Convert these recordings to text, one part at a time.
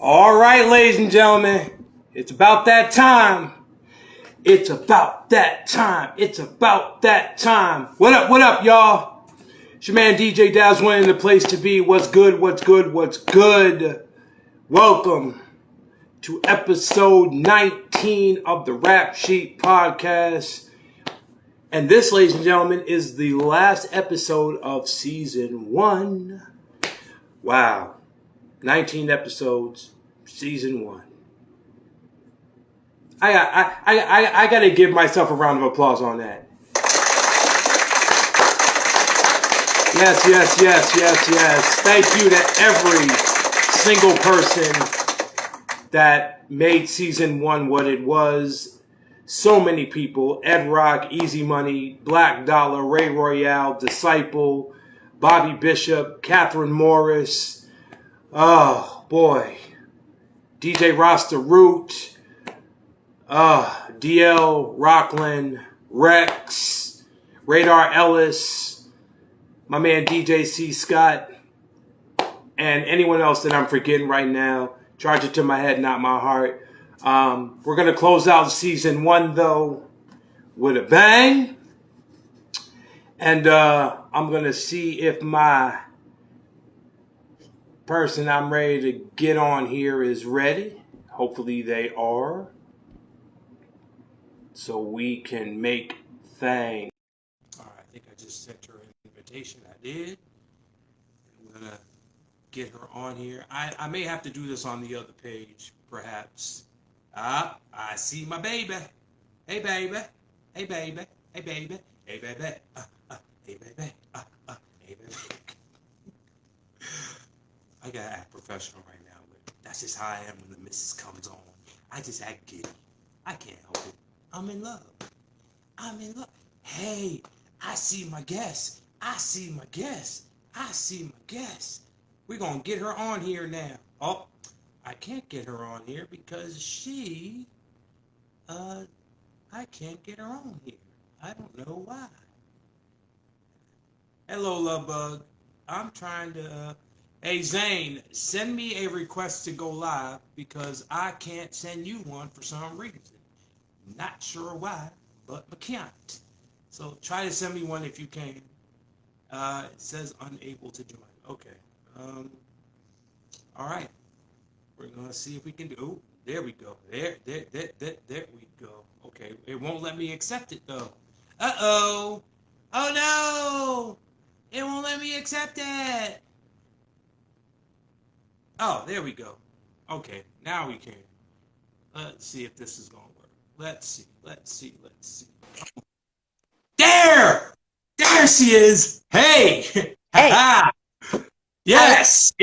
All right, ladies and gentlemen, it's about that time. It's about that time. It's about that time. What up, y'all? It's your man DJ Daz One in the place to be. What's good, what's good, what's good? Welcome to episode 19 of the Rap Sheet Podcast. And this, ladies and gentlemen, is the last episode of season 1. Wow. 19 episodes, season 1. I gotta give myself a round of applause on that. Yes. Thank you to every single person that made season 1 what it was. So many people: Ed Rock, Easy Money, Black Dollar, Ray Royale, Disciple, Bobby Bishop, Catherine Morris. Oh boy, DJ Rasta Root, DL Rockland, Rex, Radar Ellis, my man DJ C Scott, and anyone else that I'm forgetting right now. Charge it to my head, not my heart. We're gonna close out season 1 though with a bang, and I'm gonna see if my person I'm ready to get on here is ready. Hopefully they are, so we can make things. All right, I think I just sent her an invitation. I did. I'm gonna get her on here. I may have to do this on the other page, perhaps. I see my baby. Hey baby. Hey baby. Hey baby. Hey baby. Hey baby. Hey baby. I gotta act professional right now, but that's just how I am when the missus comes on. I just act giddy. I can't help it. I'm in love. Hey, I see my guest. We're gonna get her on here now. Oh, I can't get her on here because I can't get her on here. I don't know why. Hello, love bug. I'm trying to, hey, Zane, send me a request to go live because I can't send you one for some reason. Not sure why, but I can't. So try to send me one if you can. It says unable to join. Okay. All right. We're going to see if we can do, oh, there we go. There we go. Okay. It won't let me accept it though. Uh-oh. Oh no. It won't let me accept it. Oh, there we go. Okay, now we can. Let's see if this is going to work. Let's see. There she is. Hey. Hey. Yes.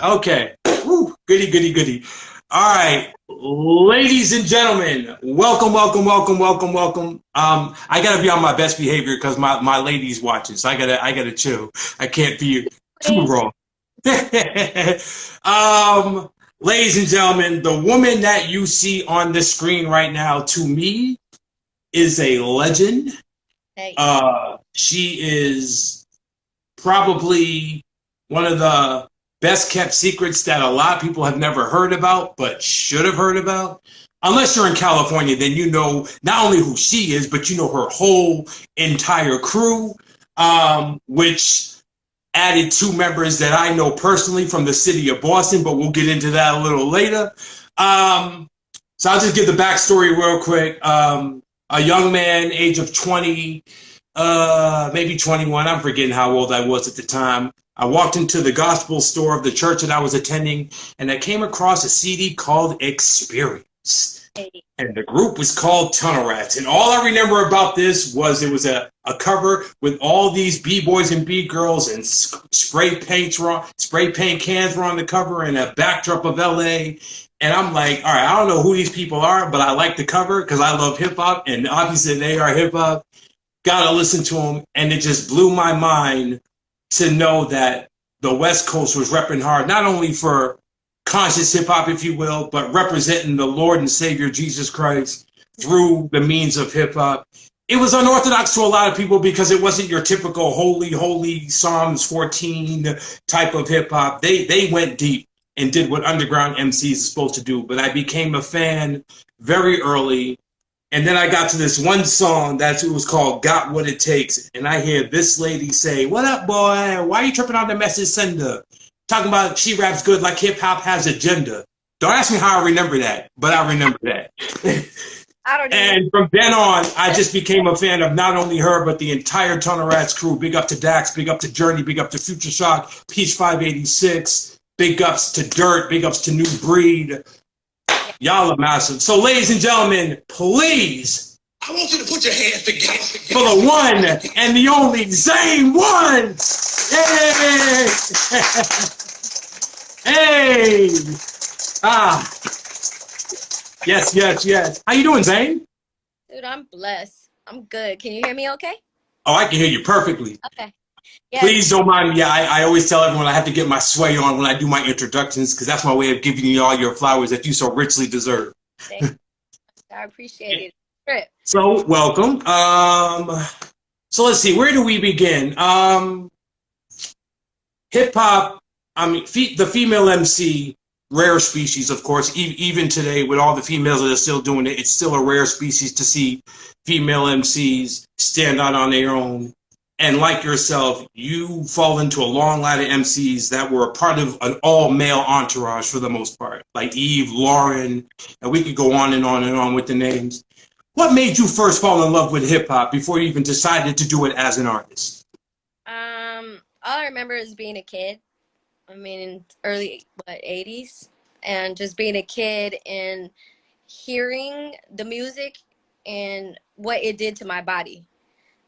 Okay. Woo. Goody. All right, ladies and gentlemen, welcome. I gotta be on my best behavior because my lady's watching, so I gotta chill. I can't be too wrong. Ladies and gentlemen, the woman that you see on the screen right now, to me, is a legend. Hey. She is probably one of the best kept secrets that a lot of people have never heard about, but should have heard about. Unless you're in California, then you know not only who she is, but you know her whole entire crew, which added 2 members that I know personally from the city of Boston, but we'll get into that a little later. So I'll just give the backstory real quick. A young man, age of 20, maybe 21, I'm forgetting how old I was at the time. I walked into the gospel store of the church that I was attending, and I came across a CD called Experience. And the group was called Tunnel Rats. And all I remember about this was it was a cover with all these B-boys and B-girls, and spray paint cans were on the cover, and a backdrop of LA. And I'm like, all right, I don't know who these people are, but I like the cover because I love hip-hop, and obviously they are hip-hop. Gotta listen to them, and it just blew my mind to know that the West Coast was repping hard, not only for conscious hip-hop, if you will, but representing the Lord and Savior Jesus Christ through the means of hip-hop. It was unorthodox to a lot of people because it wasn't your typical holy Psalms 14 type of hip-hop. They went deep. and did what underground MCs is supposed to do. But I became a fan very early. And then I got to this one song it was called Got What It Takes. And I hear this lady say, "What up, boy? Why are you tripping on the message sender? Talking about she raps good like hip hop has agenda." Don't ask me how I remember that, but I remember that. I don't know. And from then on, I just became a fan of not only her, but the entire Tunnel Rats crew. Big up to Dax, big up to Jurny, big up to Future Shock, Peach 586, big ups to Dert, big ups to New Breed. Y'all are massive. So, ladies and gentlemen, please, I want you to put your hands together for the one and the only Zane One. Hey! Hey! Yes, yes, yes. How you doing, Zane? Dude, I'm blessed. I'm good. Can you hear me okay? Oh, I can hear you perfectly. Okay. Yeah. Please don't mind me. Yeah, I always tell everyone I have to get my sway on when I do my introductions because that's my way of giving you all your flowers that you so richly deserve. Thanks. I appreciate it. So, welcome. So let's see. Where do we begin? Hip hop. I mean, the female MC. Rare species, of course. Even today, with all the females that are still doing it, it's still a rare species to see female MCs stand out on their own. And like yourself, you fall into a long line of MCs that were a part of an all-male entourage for the most part, like Eve, Lauren, and we could go on and on and on with the names. What made you first fall in love with hip-hop before you even decided to do it as an artist? All I remember is being a kid. I mean, in early 80s, and just being a kid and hearing the music and what it did to my body.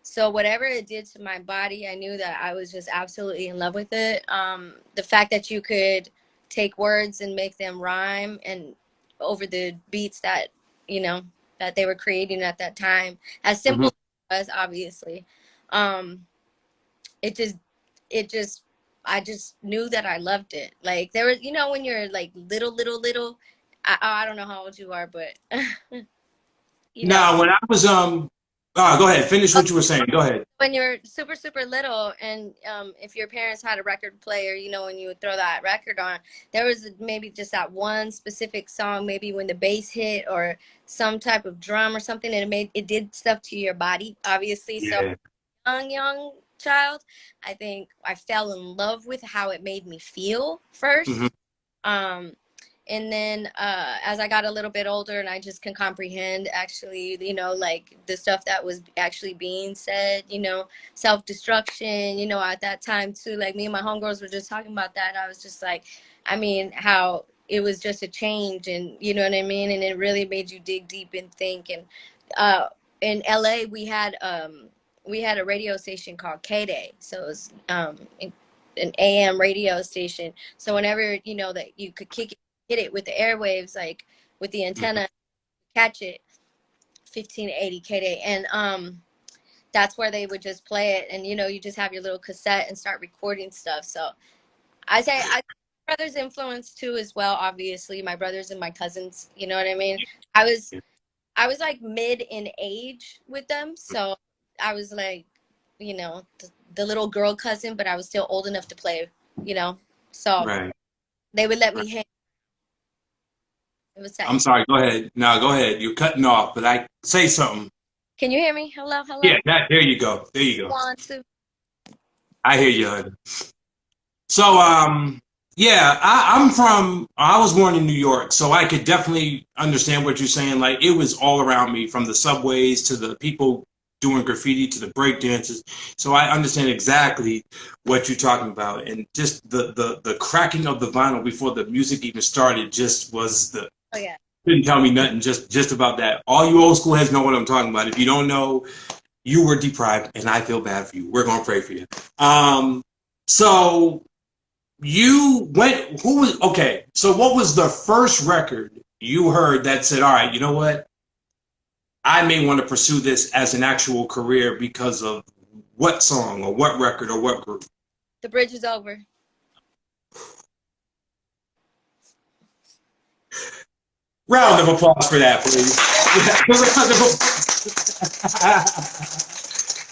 So whatever it did to my body, I knew that I was just absolutely in love with it. The fact that you could take words and make them rhyme and over the beats that, you know, that they were creating at that time, as simple as it was, obviously. I just knew that I loved it. Like there was, you know, when you're like little, I don't know how old you are, but you know. No, when I was go ahead, finish what you were saying. Go ahead. When you're super, super little, and if your parents had a record player, you know, when you would throw that record on, there was maybe just that one specific song, maybe when the bass hit or some type of drum or something, and it did stuff to your body, obviously. Yeah. So young child, I think I fell in love with how it made me feel first. And then as I got a little bit older and I just can comprehend actually, you know, like the stuff that was actually being said, you know, self-destruction, you know, at that time too, like me and my homegirls were just talking about that. I was just like, I mean, how it was just a change, and you know what I mean? And it really made you dig deep and think. And in LA, we had a radio station called K-Day. So it was an AM radio station. So whenever, you know, that you could hit it with the airwaves, like with the antenna, catch it, 1580 K-Day. And that's where they would just play it. And, you know, you just have your little cassette and start recording stuff. So I say my brother's influence too as well, obviously. My brothers and my cousins, you know what I mean? I was like mid in age with them. So I was like, you know, the little girl cousin, but I was still old enough to play, you know. So they would let me hang. It was tight. I'm sorry. Go ahead. No, go ahead. You're cutting off, but I say something. Can you hear me? Hello. Yeah, there you go. There you go. 1, 2. I hear you, honey. So, yeah, I was born in New York, so I could definitely understand what you're saying. Like, it was all around me, from the subways to the people doing graffiti to the break dances. So I understand exactly what you're talking about. And just the cracking of the vinyl before the music even started just was the... Oh, yeah. Couldn't tell me nothing just about that. All you old school heads know what I'm talking about. If you don't know, you were deprived, and I feel bad for you. We're going to pray for you. So you went... Okay, so what was the first record you heard that said, all right, you know what? I may want to pursue this as an actual career because of what song or what record or what group? The Bridge Is Over. Round of applause for that, please.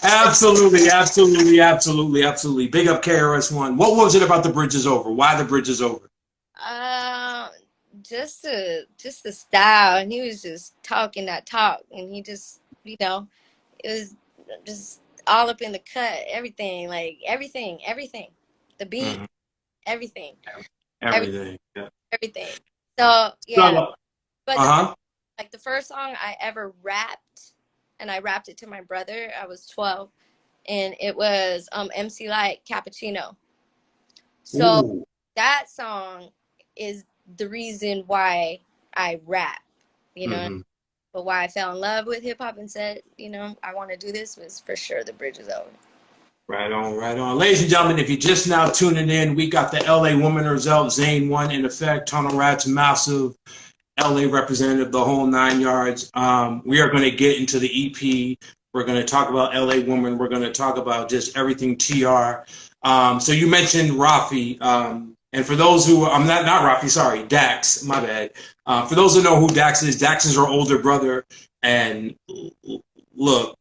Absolutely, absolutely, absolutely, absolutely. Big up KRS-One. What was it about The Bridge Is Over? Why The Bridge Is Over? Just the style, and he was just talking that talk, and he just, it was just all up in the cut, everything, like everything, the beat, Hmm. everything, every, Everything. Yeah. everything. So yeah, So, but uh-huh. the first song I ever rapped, and I rapped it to my brother. I was 12, and it was MC Light Cappuccino. So Ooh. that song is the reason why I rap, you know. Hmm. But why I fell in love with hip hop and said, I want to do this was for sure the bridge is over. Right on, right on. Ladies and gentlemen, if you're just now tuning in, we got the LA woman herself, Zane One, in effect. Tunnel Rats, massive LA representative, the whole 9 yards. We are going to get into the EP. We're going to talk about LA woman. We're going to talk about just everything TR. So you mentioned Raphi. And for those who, I'm not Raphi, sorry, Dax, my bad. For those who know who Dax is her older brother. And look,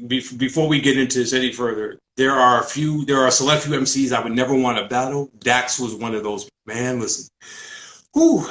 before we get into this any further, there are a select few MCs I would never want to battle. Dax was one of those. Man, listen, whew,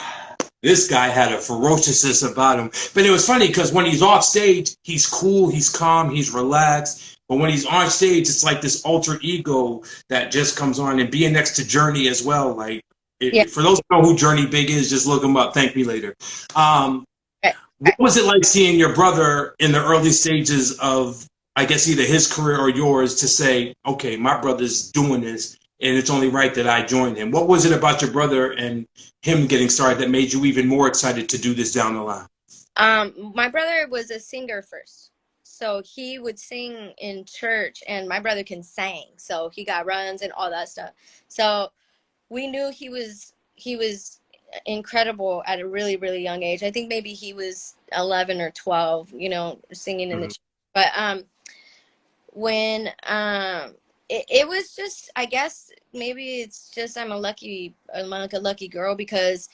this guy had a ferociousness about him. But it was funny because when he's off stage, he's cool, he's calm, he's relaxed. But when he's on stage, it's like this alter ego that just comes on. And being next to Jurny as well, like Yeah. for those who know who Jurny Big is, just look him up. Thank me later. Um, Right. what was it like seeing your brother in the early stages of, I guess, either his career or yours to say, okay, my brother's doing this and it's only right that I join him? What was it about your brother and him getting started that made you even more excited to do this down the line? My brother was a singer first. So he would sing in church, and my brother can sing. So he got runs and all that stuff. So we knew he was incredible at a really, really young age. I think maybe he was 11 or 12, singing in the Mm-hmm. church. But when it was just, I guess maybe it's just I'm like a lucky girl, because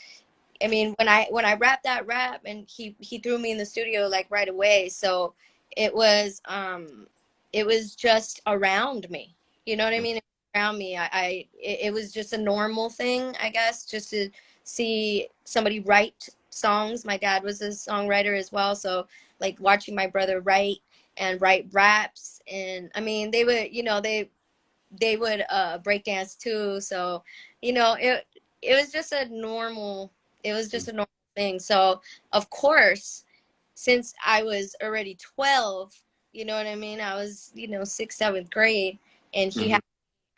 I mean, when I rapped that rap, and he threw me in the studio like right away. So it was just around me. You know what I mean? Around me. It was just a normal thing, I guess, just to see somebody write songs. My dad was a songwriter as well, so like watching my brother write raps, and I mean they would break dance too. So it was just a normal thing. So of course, since I was already 12, you know what I mean, I was sixth, seventh grade, and Mm-hmm.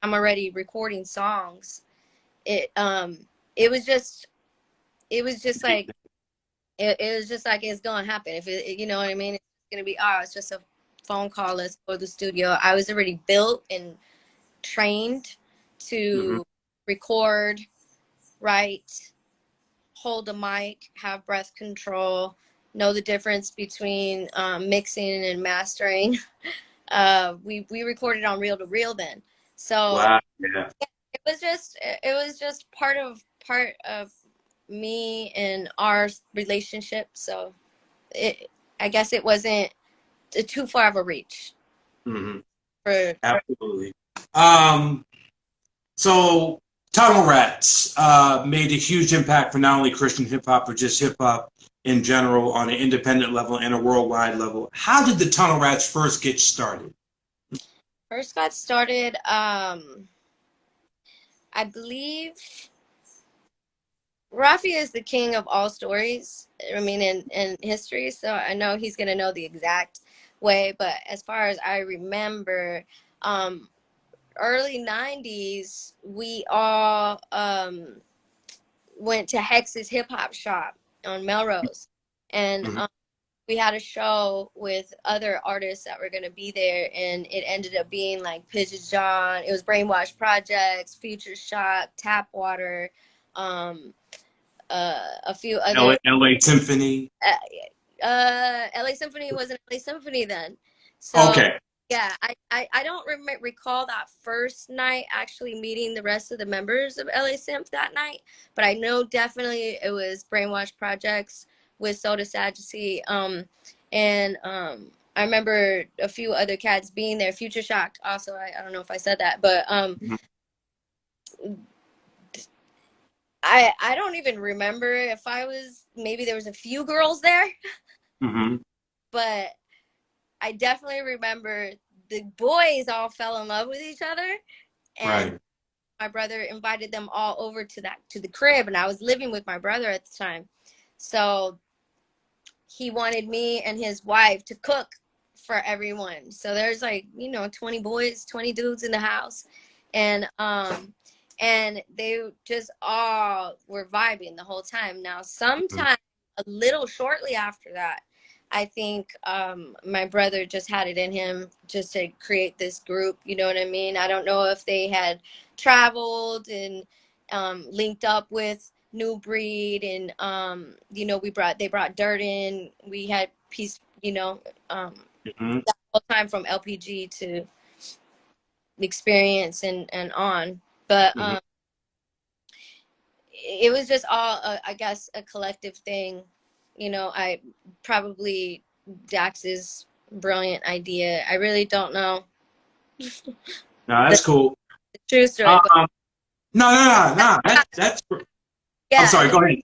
I'm already recording songs. It um it was just it was just like it was just like it's gonna happen. If you know what I mean, it's gonna be, it's just a phone call, let's go to the studio. I was already built and trained Mm-hmm. to record, write, hold a mic, have breath control, know the difference between mixing and mastering. We recorded on reel to reel then, so Wow. Yeah. it was just part of me and our relationship. So I guess it wasn't too far of a reach Mm-hmm. for. Absolutely. Um, So Tunnel Rats made a huge impact for not only Christian hip hop, but just hip hop in general on an independent level and a worldwide level. How did the Tunnel Rats first get started? First got started, I believe Raphi is the king of all stories. I mean, in history, so I know he's gonna know the exact way. But as far as I remember, um, early '90s, we all went to Hex's Hip Hop Shop on Melrose, and Mm-hmm. we had a show with other artists that were gonna be there, and it ended up being like Pigeon John. It was Brainwash Projects, Future Shock, Tap Water. Um, a few other. LA Symphony. LA Symphony wasn't LA Symphony then, so Okay. yeah, I don't recall that first night actually meeting the rest of the members of LA Simp that night, but I know definitely it was Brainwash Projects with Soda Sadducee, and I remember a few other cats being there. Future Shock also. I don't know if I said that, but Mhm. I don't even remember if maybe there was a few girls there, but I definitely remember the boys all fell in love with each other, and my brother invited them all over to the crib, and I was living with my brother at the time, so he wanted me and his wife to cook for everyone. So there's like 20 boys, 20 dudes in the house, and they just all were vibing the whole time. Now, sometime a little shortly after that, I think my brother just had it in him just to create this group. You know what I mean? I don't know if they had traveled and linked up with New Breed, and they brought Dert in. We had peace, that whole time from LPG to experience and on. But it was just all, I guess, a collective thing. I probably Dax's brilliant idea. I really don't know. No, that's cool. The true story. No. That's. Yeah, I'm sorry. Go ahead.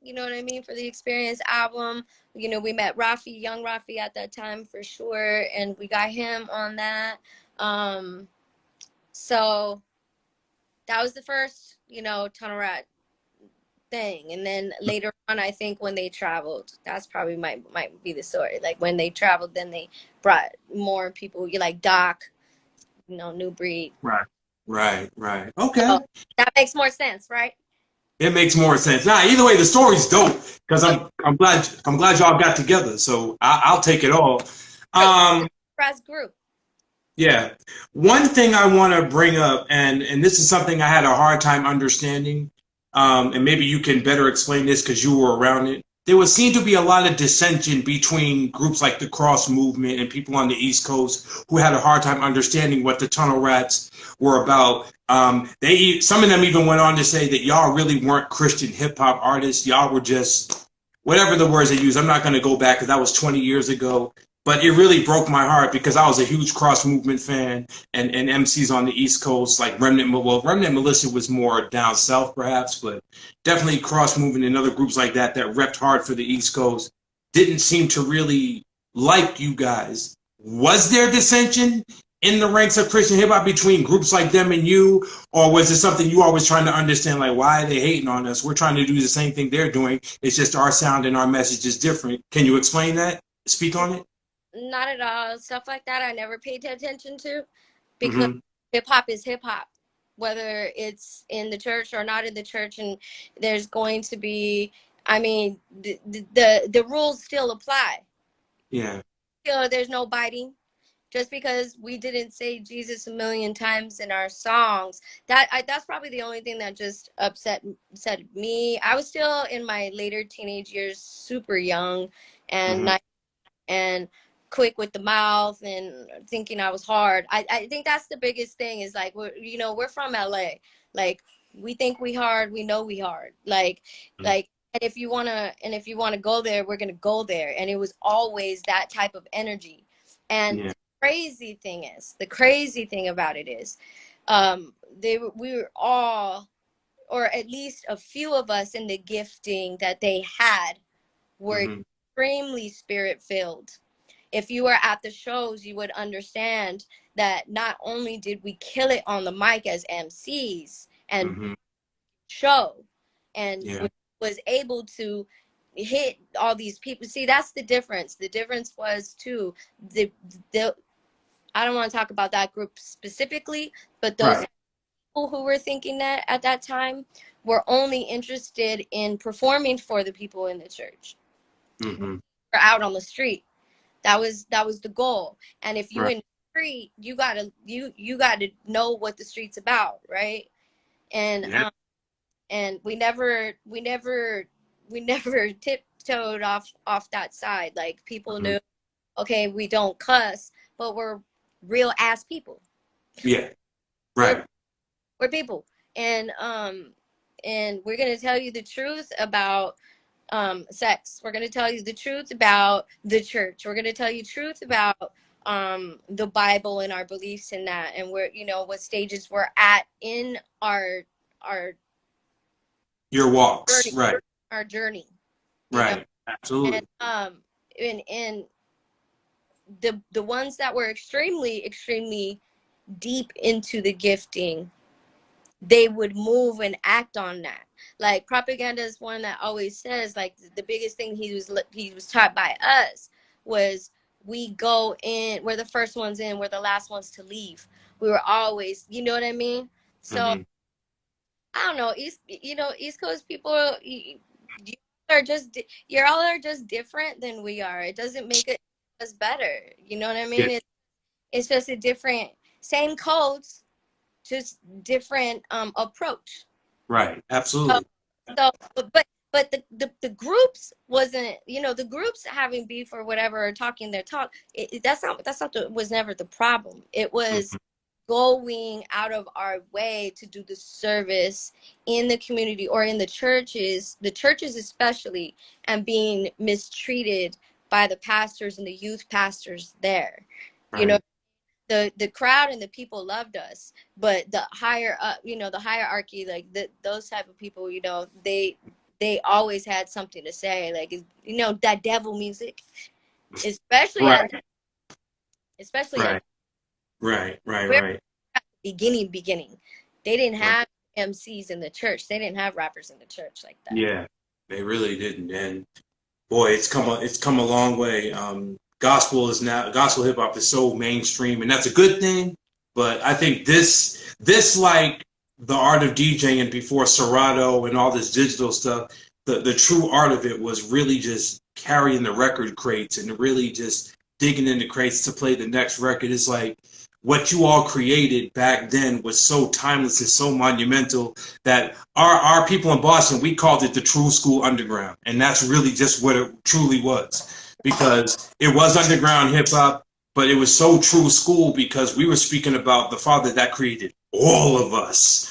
you know what I mean, for the Experience album. We met young Raphi at that time for sure, and we got him on that. So that was the first, Tunnel Rat thing. And then later on, I think when they traveled, that's probably might be the story. Like when they traveled, then they brought more people, like Doc, New Breed. Right. Okay. So that makes more sense, right? It makes more sense. Nah, either way, the story's dope because I'm glad y'all got together. So I'll take it all. Group. Yeah. One thing I want to bring up, and this is something I had a hard time understanding, and maybe you can better explain this because you were around it. There would seem to be a lot of dissension between groups like the Cross Movement and people on the East Coast who had a hard time understanding what the Tunnel Rats were about. Some of them even went on to say that y'all really weren't Christian hip hop artists. Y'all were just whatever the words they use. I'm not going to go back because that was 20 years ago. But it really broke my heart because I was a huge Cross Movement fan and MCs on the East Coast, like Remnant Militia was more down south perhaps, but definitely Cross Movement and other groups like that repped hard for the East Coast didn't seem to really like you guys. Was there dissension in the ranks of Christian hip hop between groups like them and you? Or was it something you always trying to understand, like, why are they hating on us? We're trying to do the same thing they're doing. It's just our sound and our message is different. Can you explain that? Speak on it? Not at all. Stuff like that I never paid attention to, because hip hop is hip hop, whether it's in the church or not in the church, and there's going to be, the rules still apply. Yeah. There's no biting. Just because we didn't say Jesus a million times in our songs, that's probably the only thing that just upset me. I was still in my later teenage years, super young and and quick with the mouth and thinking I was hard. I think that's the biggest thing is like, we're from LA. Like we think we hard, we know we hard. Like, and if you wanna go there, we're gonna go there. And it was always that type of energy. And the crazy thing about it is, we were all, or at least a few of us in the gifting that they had were extremely spirit filled. If you were at the shows, you would understand that not only did we kill it on the mic as MCs and show, and was able to hit all these people. See, that's the difference. The difference was too the I don't want to talk about that group specifically, but those people who were thinking that at that time were only interested in performing for the people in the church. Or out on the street. That was the goal. And if you in the street, you gotta know what the street's about, right? And and we never tiptoed off that side. Like people knew, okay, we don't cuss, but we're real ass people. Yeah. Right. We're people. And we're gonna tell you the truth about sex. We're going to tell you the truth about the church. We're going to tell you truth about the Bible and our beliefs in that, and where what stages we're at in our Your walks, journey, right, our journey, right, absolutely, and the ones that were extremely deep into the gifting, they would move and act on that. Like propaganda is one that always says, like, the biggest thing he was taught by us was, we go in, we're the first ones in, we're the last ones to leave. We were always, you know what I mean? So I don't know, East Coast people, you are just, you're all are just different than we are. It doesn't make us better. You know what I yeah, mean? It's just a different, same codes, just different approach. right, So, absolutely, so but the groups wasn't, the groups having beef or whatever, or talking their talk. Was never the problem. It was going out of our way to do the service in the community or in the churches especially, and being mistreated by the pastors and the youth pastors there. You know, right, the crowd and the people loved us, but the higher up, the hierarchy, like those type of people, they always had something to say, like, that devil music, especially right, especially at right, right, right, very right. beginning. They didn't Right. have MCs in the church. They didn't have rappers in the church like that. Yeah, they really didn't, and boy, it's come a long way. Gospel hip hop is so mainstream, and that's a good thing. But I think this like the art of DJing before Serato and all this digital stuff, the true art of it was really just carrying the record crates and really just digging in the crates to play the next record. It's like what you all created back then was so timeless and so monumental that our people in Boston, we called it the true school underground. And that's really just what it truly was, because it was underground hip hop, but it was so true school because we were speaking about the father that created all of us.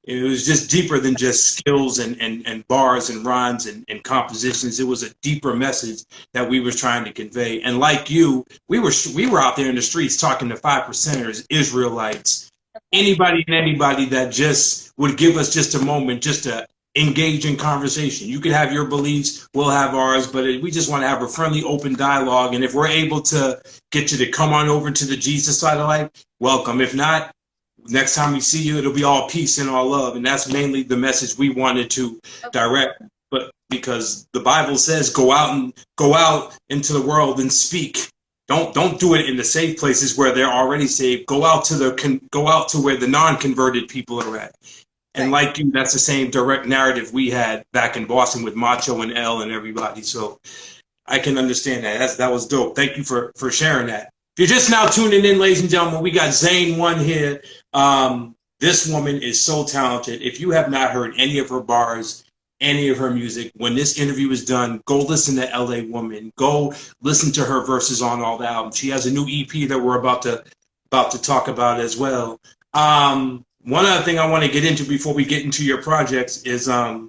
It was just deeper than just skills and bars and rhymes and compositions. It was a deeper message that we were trying to convey. And like you, we were out there in the streets talking to 5%ers, Israelites, anybody that just would give us just a moment just to engage in conversation. You can have your beliefs, we'll have ours, but we just want to have a friendly, open dialogue. And if we're able to get you to come on over to the Jesus side of life, welcome. If not, next time we see you, it'll be all peace and all love. And that's mainly the message we wanted to direct. But because the Bible says, go out into the world and speak. Don't do it in the safe places where they're already saved. Go out to where the non-converted people are at. And like you, that's the same direct narrative we had back in Boston with Macho and L and everybody. So I can understand that. That was dope. Thank you for sharing that. If you're just now tuning in, ladies and gentlemen, we got Zane One here. This woman is so talented. If you have not heard any of her bars, any of her music, when this interview is done, go listen to LA Woman. Go listen to her verses on all the albums. She has a new EP that we're about to talk about as well. One other thing I want to get into before we get into your projects is I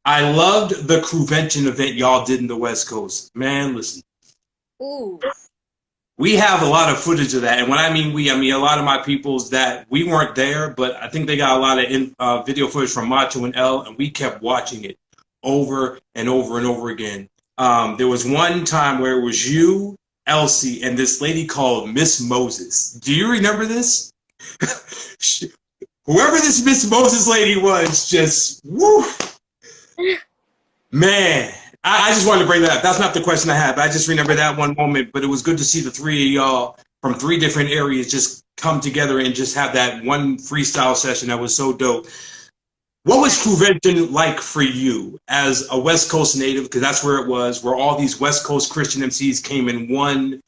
loved the Crewvention event y'all did in the West Coast. Man, listen. Ooh. We have a lot of footage of that. And when I mean we, I mean a lot of my peoples that we weren't there, but I think they got a lot of video footage from Macho and L, and we kept watching it over and over and over again. There was one time where it was you, Elsie, and this lady called Miss Moses. Do you remember this? Whoever this Miss Moses lady was, just, woo! Man, I just wanted to bring that up. That's not the question I had, but I just remember that one moment. But it was good to see the three of y'all from three different areas just come together and just have that one freestyle session that was so dope. What was Crewvention like for you as a West Coast native? Because that's where it was, where all these West Coast Christian MCs came in one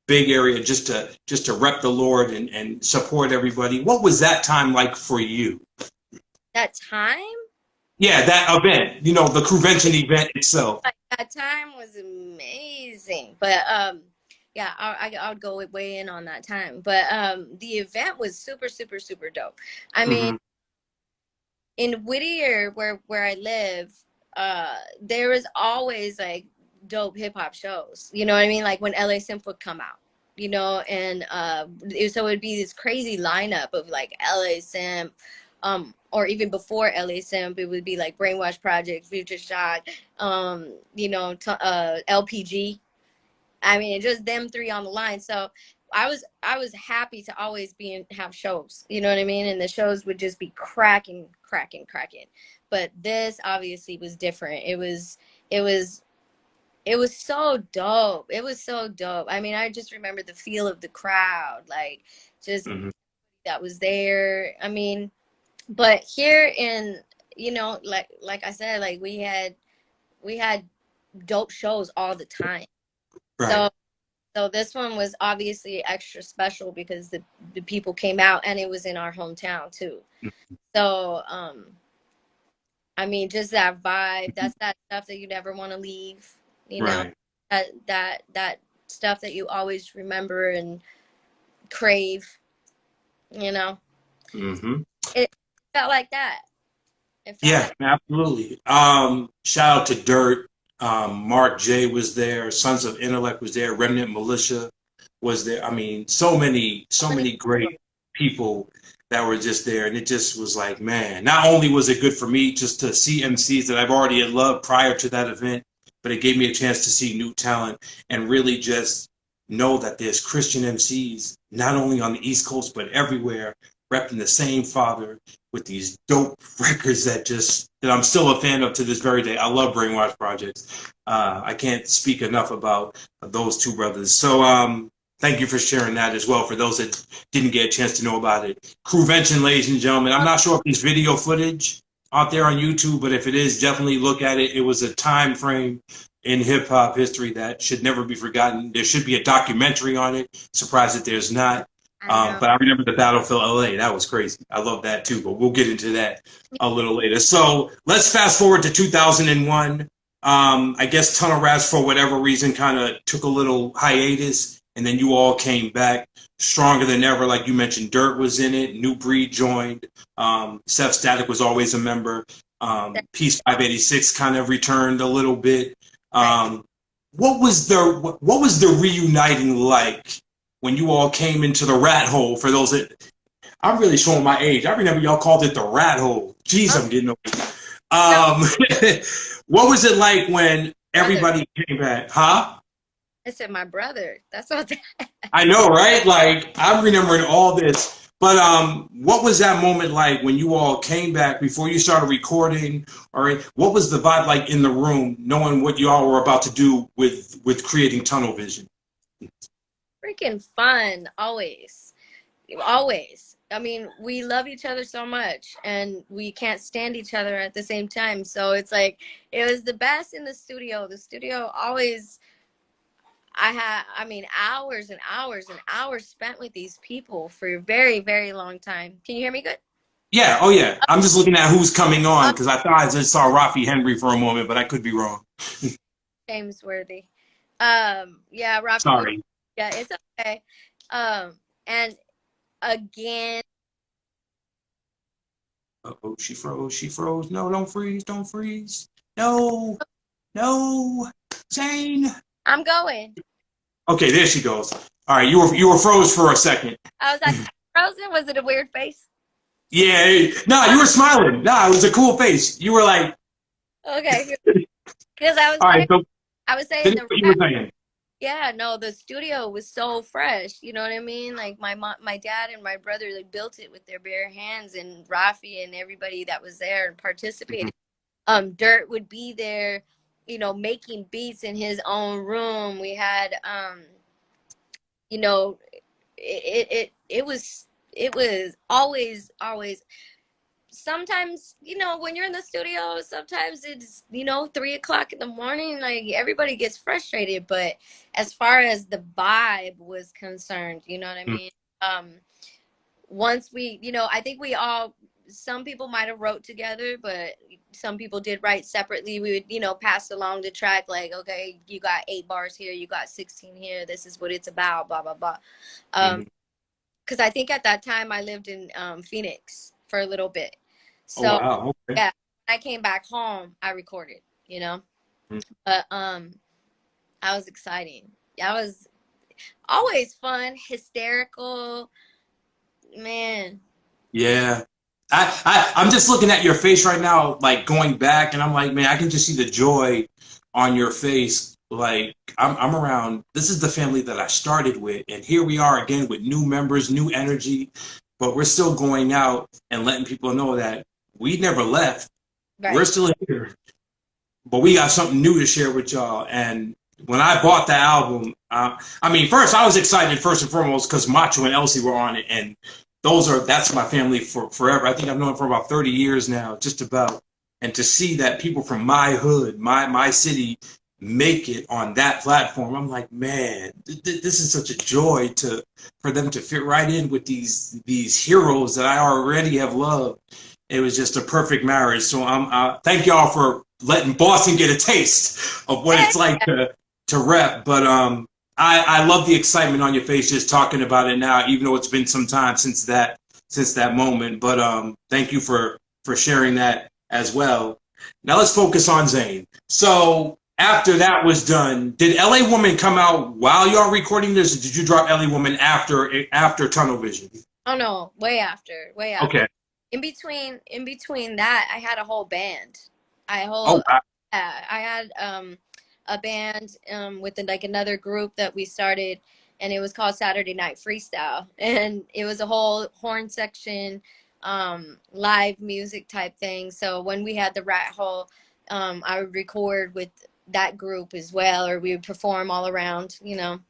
big area just to rep the Lord and support everybody. What was that time like for you? That time? Yeah, that event, the Crewvention event itself. That time was amazing. But yeah, I would go way in on that time. But the event was super, super, super dope. I mean, in Whittier, where I live, there was always like dope hip hop shows. You know what I mean? Like when LA Simp would come out, and so it'd be this crazy lineup of like LA Simp, or even before LA Simp, it would be like Brainwash Project, Future Shock, LPG. I mean, just them three on the line. So I was happy to always have shows. You know what I mean? And the shows would just be cracking. But this obviously was different. It was so dope. It was so dope. I mean, I just remember the feel of the crowd, like just that was there. I mean, but here in, like I said, like we had dope shows all the time. Right. So this one was obviously extra special because the people came out and it was in our hometown too. So I mean, just that vibe, that's that stuff that you never want to leave, you know, Right. that stuff that you always remember and crave, you know. Mm-hmm. It felt like that. It felt Yeah, like absolutely. Shout out to Dert. Mark J was there. Sons of Intellect was there. Remnant Militia was there. I mean, so many people. great people that were just there, and it just was like, man. Not only was it good for me just to see MCs that I've already loved prior to that event, but it gave me a chance to see new talent and really just know that there's Christian MCs not only on the East Coast but everywhere, repping the same father with these dope records that I'm still a fan of to this very day. I love Brainwash Projects. I can't speak enough about those two brothers. So thank you for sharing that as well for those that didn't get a chance to know about it. Crewvention, ladies and gentlemen. I'm not sure if there's video footage out there on YouTube, but if it is, definitely look at it. It was a time frame in hip hop history that should never be forgotten. There should be a documentary on it. Surprised that there's not. But I remember the Battlefield LA. That was crazy. I love that too, but we'll get into that a little later. So let's fast forward to 2001. I guess Tunnel Rats, for whatever reason, kind of took a little hiatus, and then you all came back stronger than ever. Like you mentioned, Dert was in it. New Breed joined. Sev Statik was always a member. Peace 586 kind of returned a little bit. What was the reuniting like when you all came into the rat hole? For those that, I'm really showing my age. I remember y'all called it the rat hole. Jeez, I'm getting old. What was it like when everybody came back? Huh? I said my brother. That's what. I know, right? Like, I'm remembering all this. But what was that moment like when you all came back before you started recording? Or what was the vibe like in the room, knowing what you all were about to do with creating Tunnel Vision? Freaking fun, always. Always. I mean, we love each other so much and we can't stand each other at the same time. So it's like, it was the best in the studio. The studio always, I mean, hours and hours and hours spent with these people for a very, very long time. Can you hear me good? Yeah, oh yeah. I'm just looking at who's coming on because I thought I just saw Raphi Henry for a moment, but I could be wrong. James Worthy. Yeah, Robbie. Sorry. Yeah, it's okay. And again, Oh, she froze. She froze. No, don't freeze. Don't freeze. No, no, Zane. I'm going. Okay, there she goes. All right, you were froze for a second. I was like, frozen. Was it a weird face? Yeah, no, you were smiling. Nah, it was a cool face. You were like, Okay, because I was all right. So I was saying finish what you were saying. yeah, no, the studio was so fresh. You know what I mean? Like my mom, my dad, and my brother, like built it with their bare hands, and Raphi and everybody that was there and participated. Dert would be there, making beats in his own room. We had, you know, it was always. Sometimes, when you're in the studio, sometimes it's 3 o'clock in the morning. Like everybody gets frustrated, but as far as the vibe was concerned, you know what I mean. Once we, I think some people might have wrote together, but some people did write separately. We would, pass along the track, like, okay, you got 8 bars here, you got 16 here. This is what it's about, blah blah blah. Because I think at that time I lived in Phoenix for a little bit. So oh wow. Okay. yeah, when I came back home, I recorded, But I was exciting. That was always fun, hysterical, man. Yeah. I'm just looking at your face right now, like going back, and I'm like, man, I can just see the joy on your face. Like I'm around. This is the family that I started with, and here we are again with new members, new energy, but we're still going out and letting people know that we never left. Right. We're still here, but we got something new to share with y'all. And when I bought the album, I mean, first I was excited first and foremost because Macho and Elsie were on it, and that's my family for forever. I think I've known them for about 30 years now, just about. And to see that people from my hood, my city, make it on that platform, I'm like, man, this is such a joy for them to fit right in with these heroes that I already have loved. It was just a perfect marriage. So thank y'all for letting Boston get a taste of what it's like to rep. But I love the excitement on your face just talking about it now, even though it's been some time since that moment. But thank you for sharing that as well. Now let's focus on Zayn. So after that was done, did LA Woman come out while y'all recording this, or did you drop LA Woman after Tunnel Vision? Oh no, way after. Okay. In between that, I had a whole band. Wow. I had a band with like another group that we started, and it was called Saturday Night Freestyle, and it was a whole horn section, live music type thing. So when we had the Rat Hole, I would record with that group as well, or we would perform all around, you know.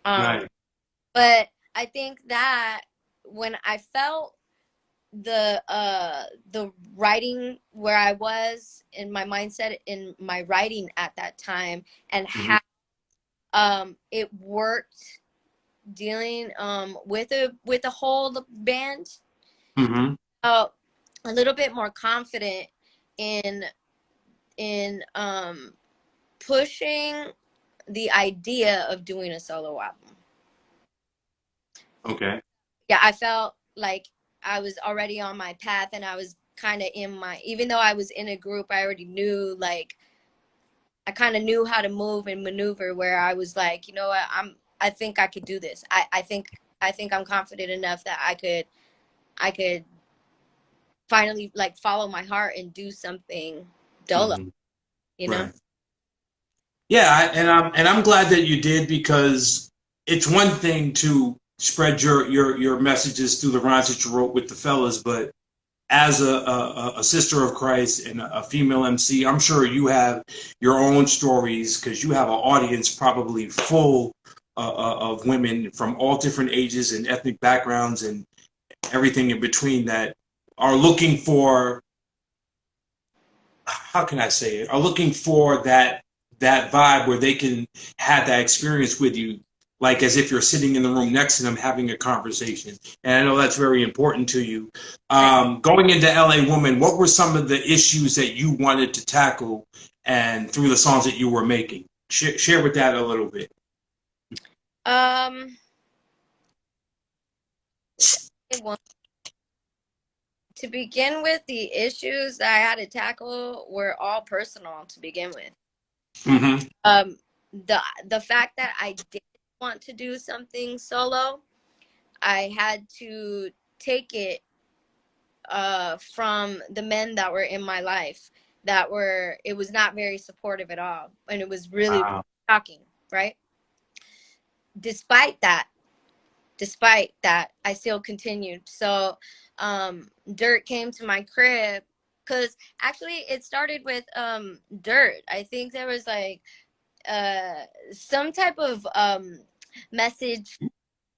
Right. But I think that when I felt the writing where I was in my mindset in my writing at that time, and how it worked dealing with the whole band, a little bit more confident in pushing the idea of doing a solo album. Okay. Yeah, I felt like I was already on my path, and I was kind of even though I was in a group, I already knew, like, I kind of knew how to move and maneuver, where I was like, you know what, I think I could do this. I think I'm confident enough that I could finally, like, follow my heart and do something dolo, you know? Right. Yeah, and I'm glad that you did, because it's one thing to spread your messages through the rhymes that you wrote with the fellas, but as a sister of Christ and a female MC, I'm sure you have your own stories, because you have an audience probably full of women from all different ages and ethnic backgrounds and everything in between that are looking for, how can I say it, are looking for that vibe where they can have that experience with you, like as if you're sitting in the room next to them having a conversation. And I know that's very important to you. Going into LA Woman, what were some of the issues that you wanted to tackle and through the songs that you were making? Share with that a little bit. To begin with, the issues that I had to tackle were all personal to begin with. The fact that I did want to do something solo, I had to take it from the men that were in my life it was not very supportive at all, and it was really shocking, right? Despite that, I still continued. So Dert came to my crib, because actually it started with Dert. I think there was like some type of message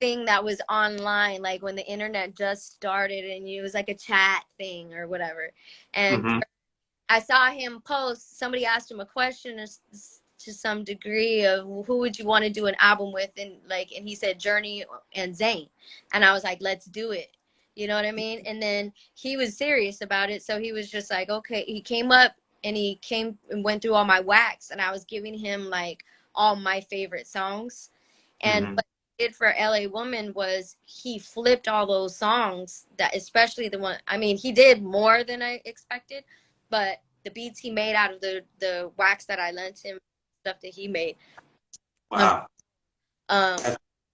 thing that was online, like when the internet just started, and it was like a chat thing or whatever. And I saw him post, somebody asked him a question to some degree of who would you want to do an album with, and he said Jurny and Zayn, and I was like, let's do it, you know what I mean? And then he was serious about it, so he was just like, okay. He came up and he came and went through all my wax, and I was giving him like all my favorite songs. And what he did for LA Woman was he flipped all those songs, that especially the one, I mean, he did more than I expected, but the beats he made out of the wax that I lent him, stuff that he made. Wow.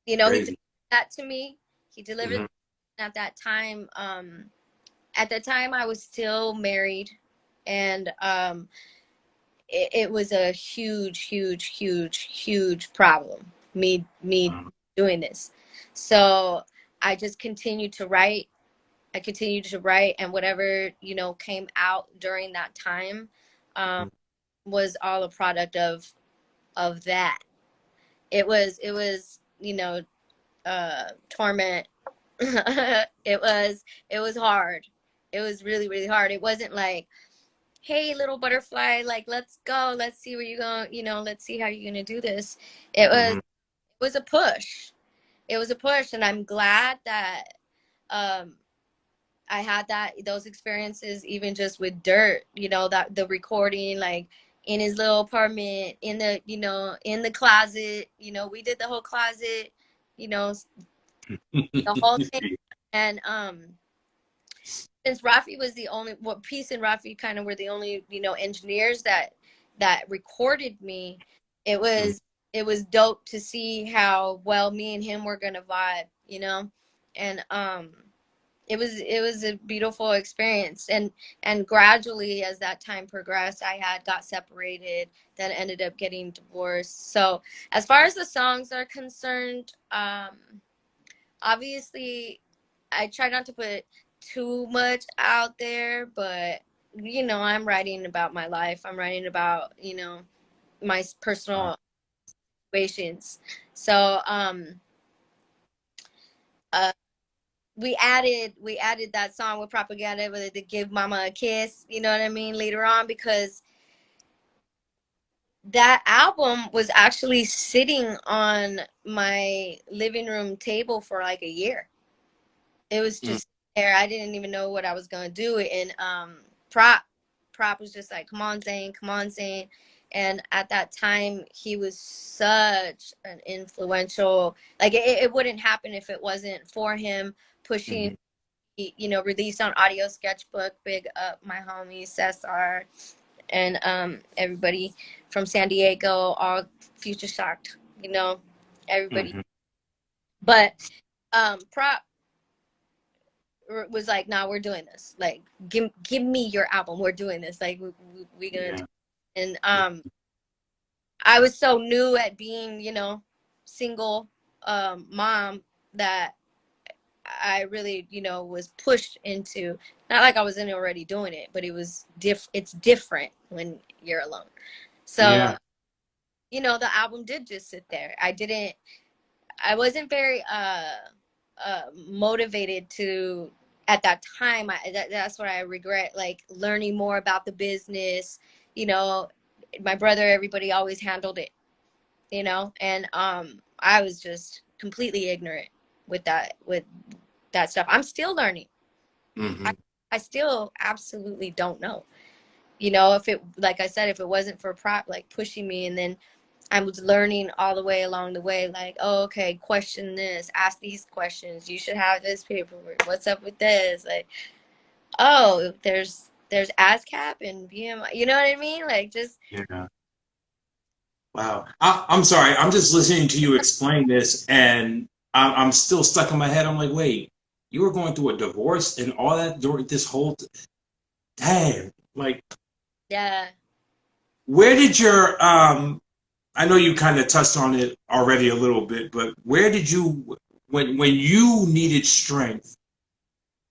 You know, he did that to me. He delivered at that time. at the time I was still married, and it was a huge problem, me doing this. So I just continued to write. And whatever, you know, came out during that time was all a product of that. It was, you know, torment. it was hard. It was really hard. It wasn't like, hey, little butterfly, like, let's go, let's see where you're going, you know, let's see how you're gonna do this. It was a push. It was a push, and I'm glad that I had those experiences, even just with Dert, you know, that the recording, like in his little apartment, in the, you know, in the closet, you know, we did the whole closet, you know, the whole thing. And since Raphi was the only, Peace and Raphi kind of were the only, you know, engineers that recorded me, it was dope to see how well me and him were gonna vibe, you know. And it was a beautiful experience. And gradually, as that time progressed, I had got separated, then ended up getting divorced. So as far as the songs are concerned, obviously I try not to put too much out there, but you know, I'm writing about my life. I'm writing about, you know, my personal situations. So we added that song with Propaganda with the Give Mama a Kiss, you know what I mean, later on, because that album was actually sitting on my living room table for like a year. It was just there. I didn't even know what I was gonna do. And Prop was just like, come on, Zayn, come on, Zayn. And at that time, he was such an influential, like it wouldn't happen if it wasn't for him pushing, you know, released on Audio Sketchbook. Big up my homie Cesar and everybody from San Diego, all Future Shocked, you know, everybody. But Prop was like, nah, we're doing this. Like, give me your album. We're doing this. Like, we gonna do it. And I was so new at being, you know, single mom that I really, you know, was pushed into, not like I wasn't already doing it, but it was it's different when you're alone. So, you know, the album did just sit there. I wasn't very motivated to, at that time. That's what I regret, like learning more about the business. You know, my brother, everybody always handled it, you know, and I was just completely ignorant with that stuff. I'm still learning. I still absolutely don't know. You know, if it, like I said, if it wasn't for Prop like pushing me, and then I was learning all the way along the way, like, oh, okay, question this, ask these questions. You should have this paperwork. What's up with this? Like, oh, there's ASCAP and BMI. You know what I mean? Like, just Wow. I'm sorry. I'm just listening to you explain this, and I'm still stuck in my head. I'm like, wait, you were going through a divorce and all that during this whole damn. Like, yeah. where did your I know you kind of touched on it already a little bit, but where did you, when you needed strength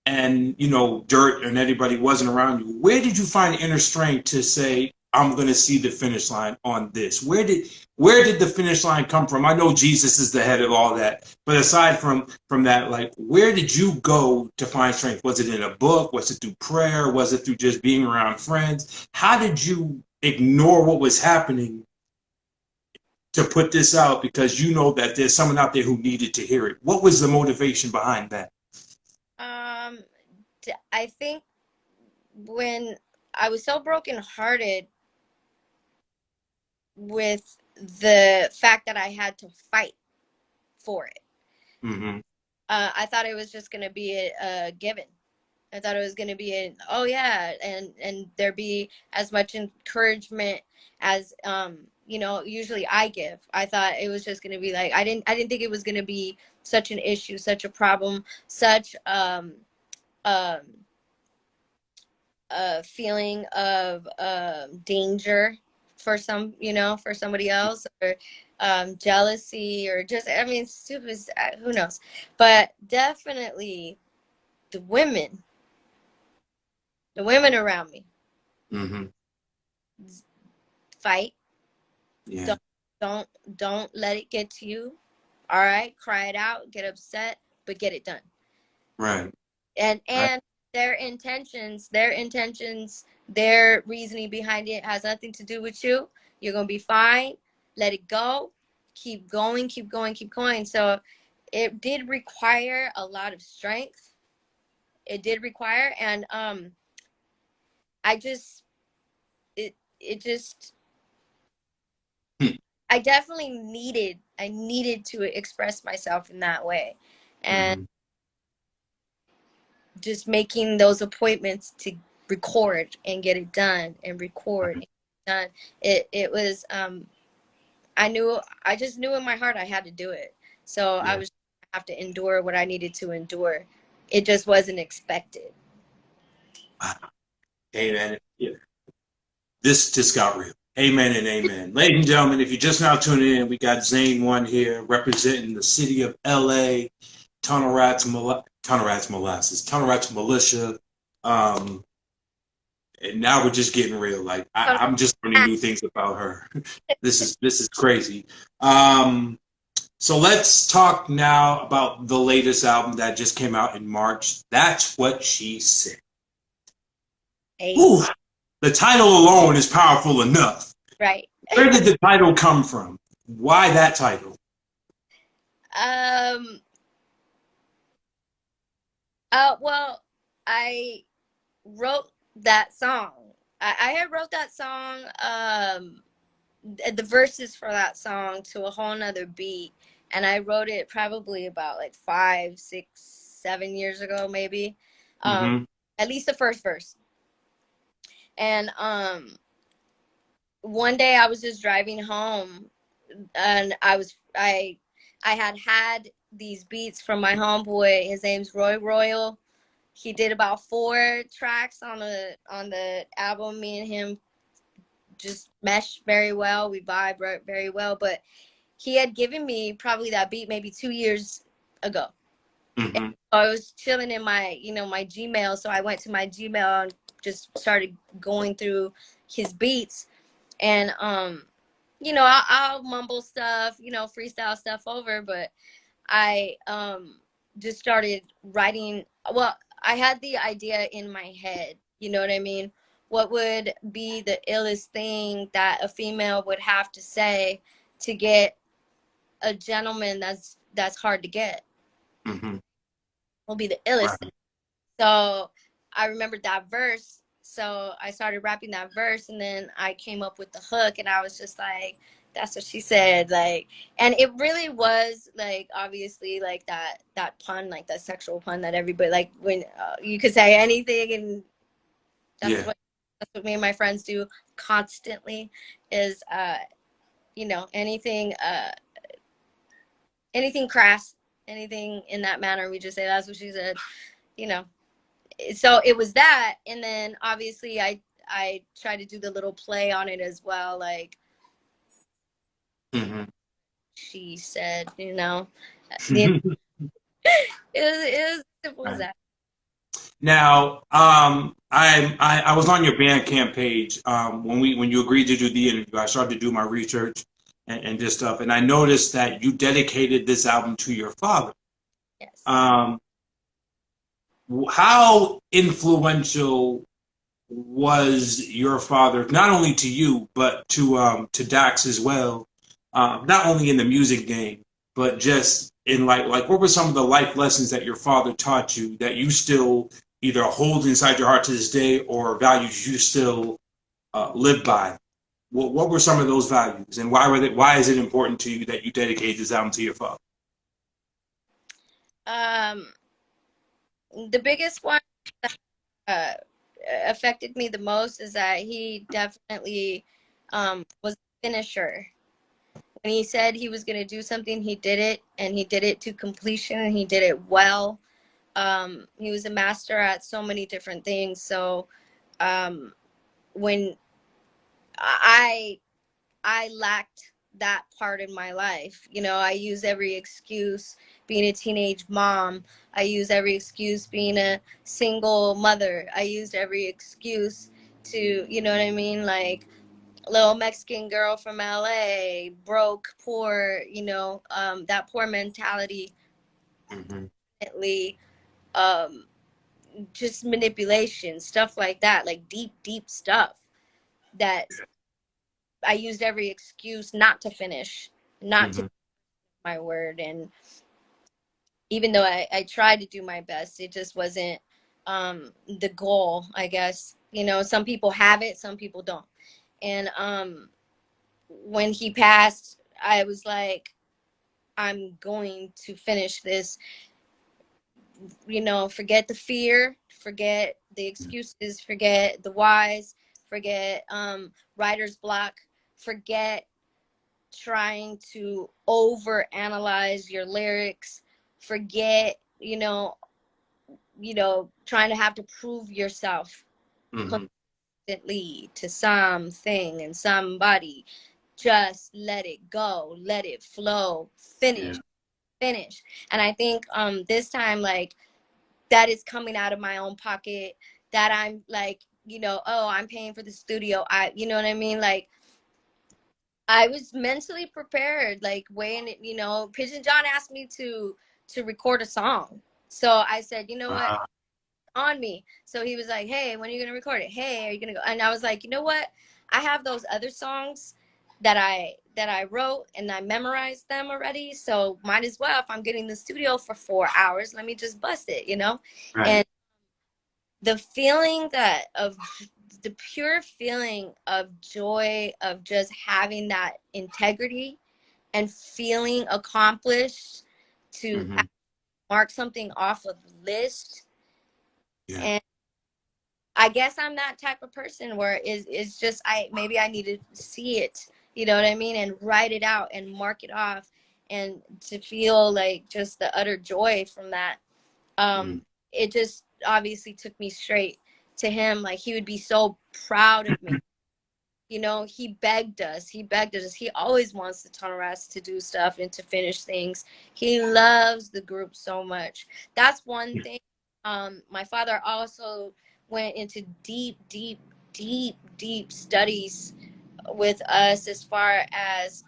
and, you know, Dert and everybody wasn't around you, where did you find inner strength to say, I'm going to see the finish line on this? Where did the finish line come from? I know Jesus is the head of all that, but aside from that, like, where did you go to find strength? Was it in a book? Was it through prayer? Was it through just being around friends? How did you ignore what was happening to put this out, because you know that there's someone out there who needed to hear it? What was the motivation behind that? I think when I was so brokenhearted with the fact that I had to fight for it, I thought it was just going to be a given. I thought it was going to be oh yeah, and there be as much encouragement as you know, usually I give. I thought it was just going to be like, I didn't think it was going to be such an issue, such a problem, such a feeling of danger for some, for somebody else, or jealousy, or just, I mean, stupid, who knows? But definitely the women around me, Mm-hmm. fight. Yeah. Don't let it get to you. All right, cry it out, get upset, but get it done. Right. And their intentions, their reasoning behind it has nothing to do with you. You're gonna be fine. Let it go. Keep going, keep going, keep going. So it did require a lot of strength. It did require, and I just it just Hmm. I definitely needed to express myself in that way. And Mm-hmm. just making those appointments to record and get it done, and record and get it done. It was I just knew in my heart I had to do it. So Yeah. I was have to endure what I needed to endure. It just wasn't expected. Wow. Amen. Yeah. This just got real. Amen and amen. Ladies and gentlemen, if you're just now tuning in, we got Zane One here representing the city of LA, Tunnel Rats Militia. And now we're just getting real. Like I'm just learning new things about her. This is crazy. So let's talk now about the latest album that just came out in March. That's What She Said. Ooh, the title alone is powerful enough. Right. Where did the title come from? Why that title? Well, I wrote that song. I had wrote that song, the verses for that song, to a whole nother beat. And I wrote it probably about like 5, 6, 7 years ago, maybe. Mm-hmm. At least the first verse. And one day I was just driving home, and I had these beats from my homeboy. His name's Roy Royal. He did about 4 tracks on the album. Me and him just mesh very well. We vibe very well. But he had given me probably that beat maybe 2 years ago. Mm-hmm. I was chilling in my my Gmail, so I went to my Gmail and just started going through his beats. And I'll mumble stuff, freestyle stuff over, but I just started writing. Well, I had the idea in my head, you know what I mean? What would be the illest thing that a female would have to say to get a gentleman that's hard to get? Mm-hmm. Will be the illest Right. thing. So I remembered that verse. So I started rapping that verse, and then I came up with the hook, and I was just like, that's what she said. Like, and it really was like, obviously, like that pun, like that sexual pun that everybody, like, when you could say anything, and that's Yeah. what me and my friends do constantly, is anything anything crass, anything in that manner, we just say that's what she said, you know. So it was that, and then obviously I try to do the little play on it as well, like Mm-hmm. she said, it was simple as Right. that. Now, I was on your Bandcamp page when you agreed to do the interview. I started to do my research and this stuff, and I noticed that you dedicated this album to your father. Yes. How influential was your father, not only to you but to Dax as well? Not only in the music game, but just in like what were some of the life lessons that your father taught you that you still either hold inside your heart to this day, or values you still live by? What were some of those values, and why is it important to you that you dedicate this album to your father? The biggest one that affected me the most is that he definitely was a finisher. When he said he was going to do something, he did it, and he did it to completion, and he did it well. He was a master at so many different things. So when I lacked that part in my life. You know, I use every excuse being a teenage mom. I use every excuse being a single mother. I used every excuse to, you know what I mean? Like, little Mexican girl from LA, broke, poor, you know, that poor mentality, definitely, um, just manipulation, stuff like that, like deep, deep stuff that I used every excuse not to finish, not to my word. And even though I tried to do my best, it just wasn't the goal, I guess. You know, some people have it, some people don't. And when he passed, I was like, I'm going to finish this. You know, forget the fear, forget the excuses, forget the whys, forget writer's block, forget trying to over analyze your lyrics, forget, trying to have to prove yourself constantly to something and somebody. Just let it go, let it flow, finish. And I think this time, like, that is coming out of my own pocket, that I'm like, oh, I'm paying for the studio, you know what I mean, like, I was mentally prepared. Like, when, Pigeon John asked me to record a song, so I said, you know what, on me. So he was like, hey, when are you gonna record it? Hey, are you gonna go? And I was like, you know what, I have those other songs that I wrote, and I memorized them already, so might as well, if I'm getting the studio for 4 hours, let me just bust it, Right. And the feeling the pure feeling of joy of just having that integrity and feeling accomplished to mark something off of the list. And I guess I'm that type of person where it's just, maybe I need to see it, you know what I mean, and write it out and mark it off, and to feel like just the utter joy from that. It just obviously took me straight to him. Like, he would be so proud of me. He begged us. He always wants the Tunnel Rats to do stuff and to finish things. He loves the group so much. That's one thing. My father also went into deep, deep, deep, deep studies with us, as far as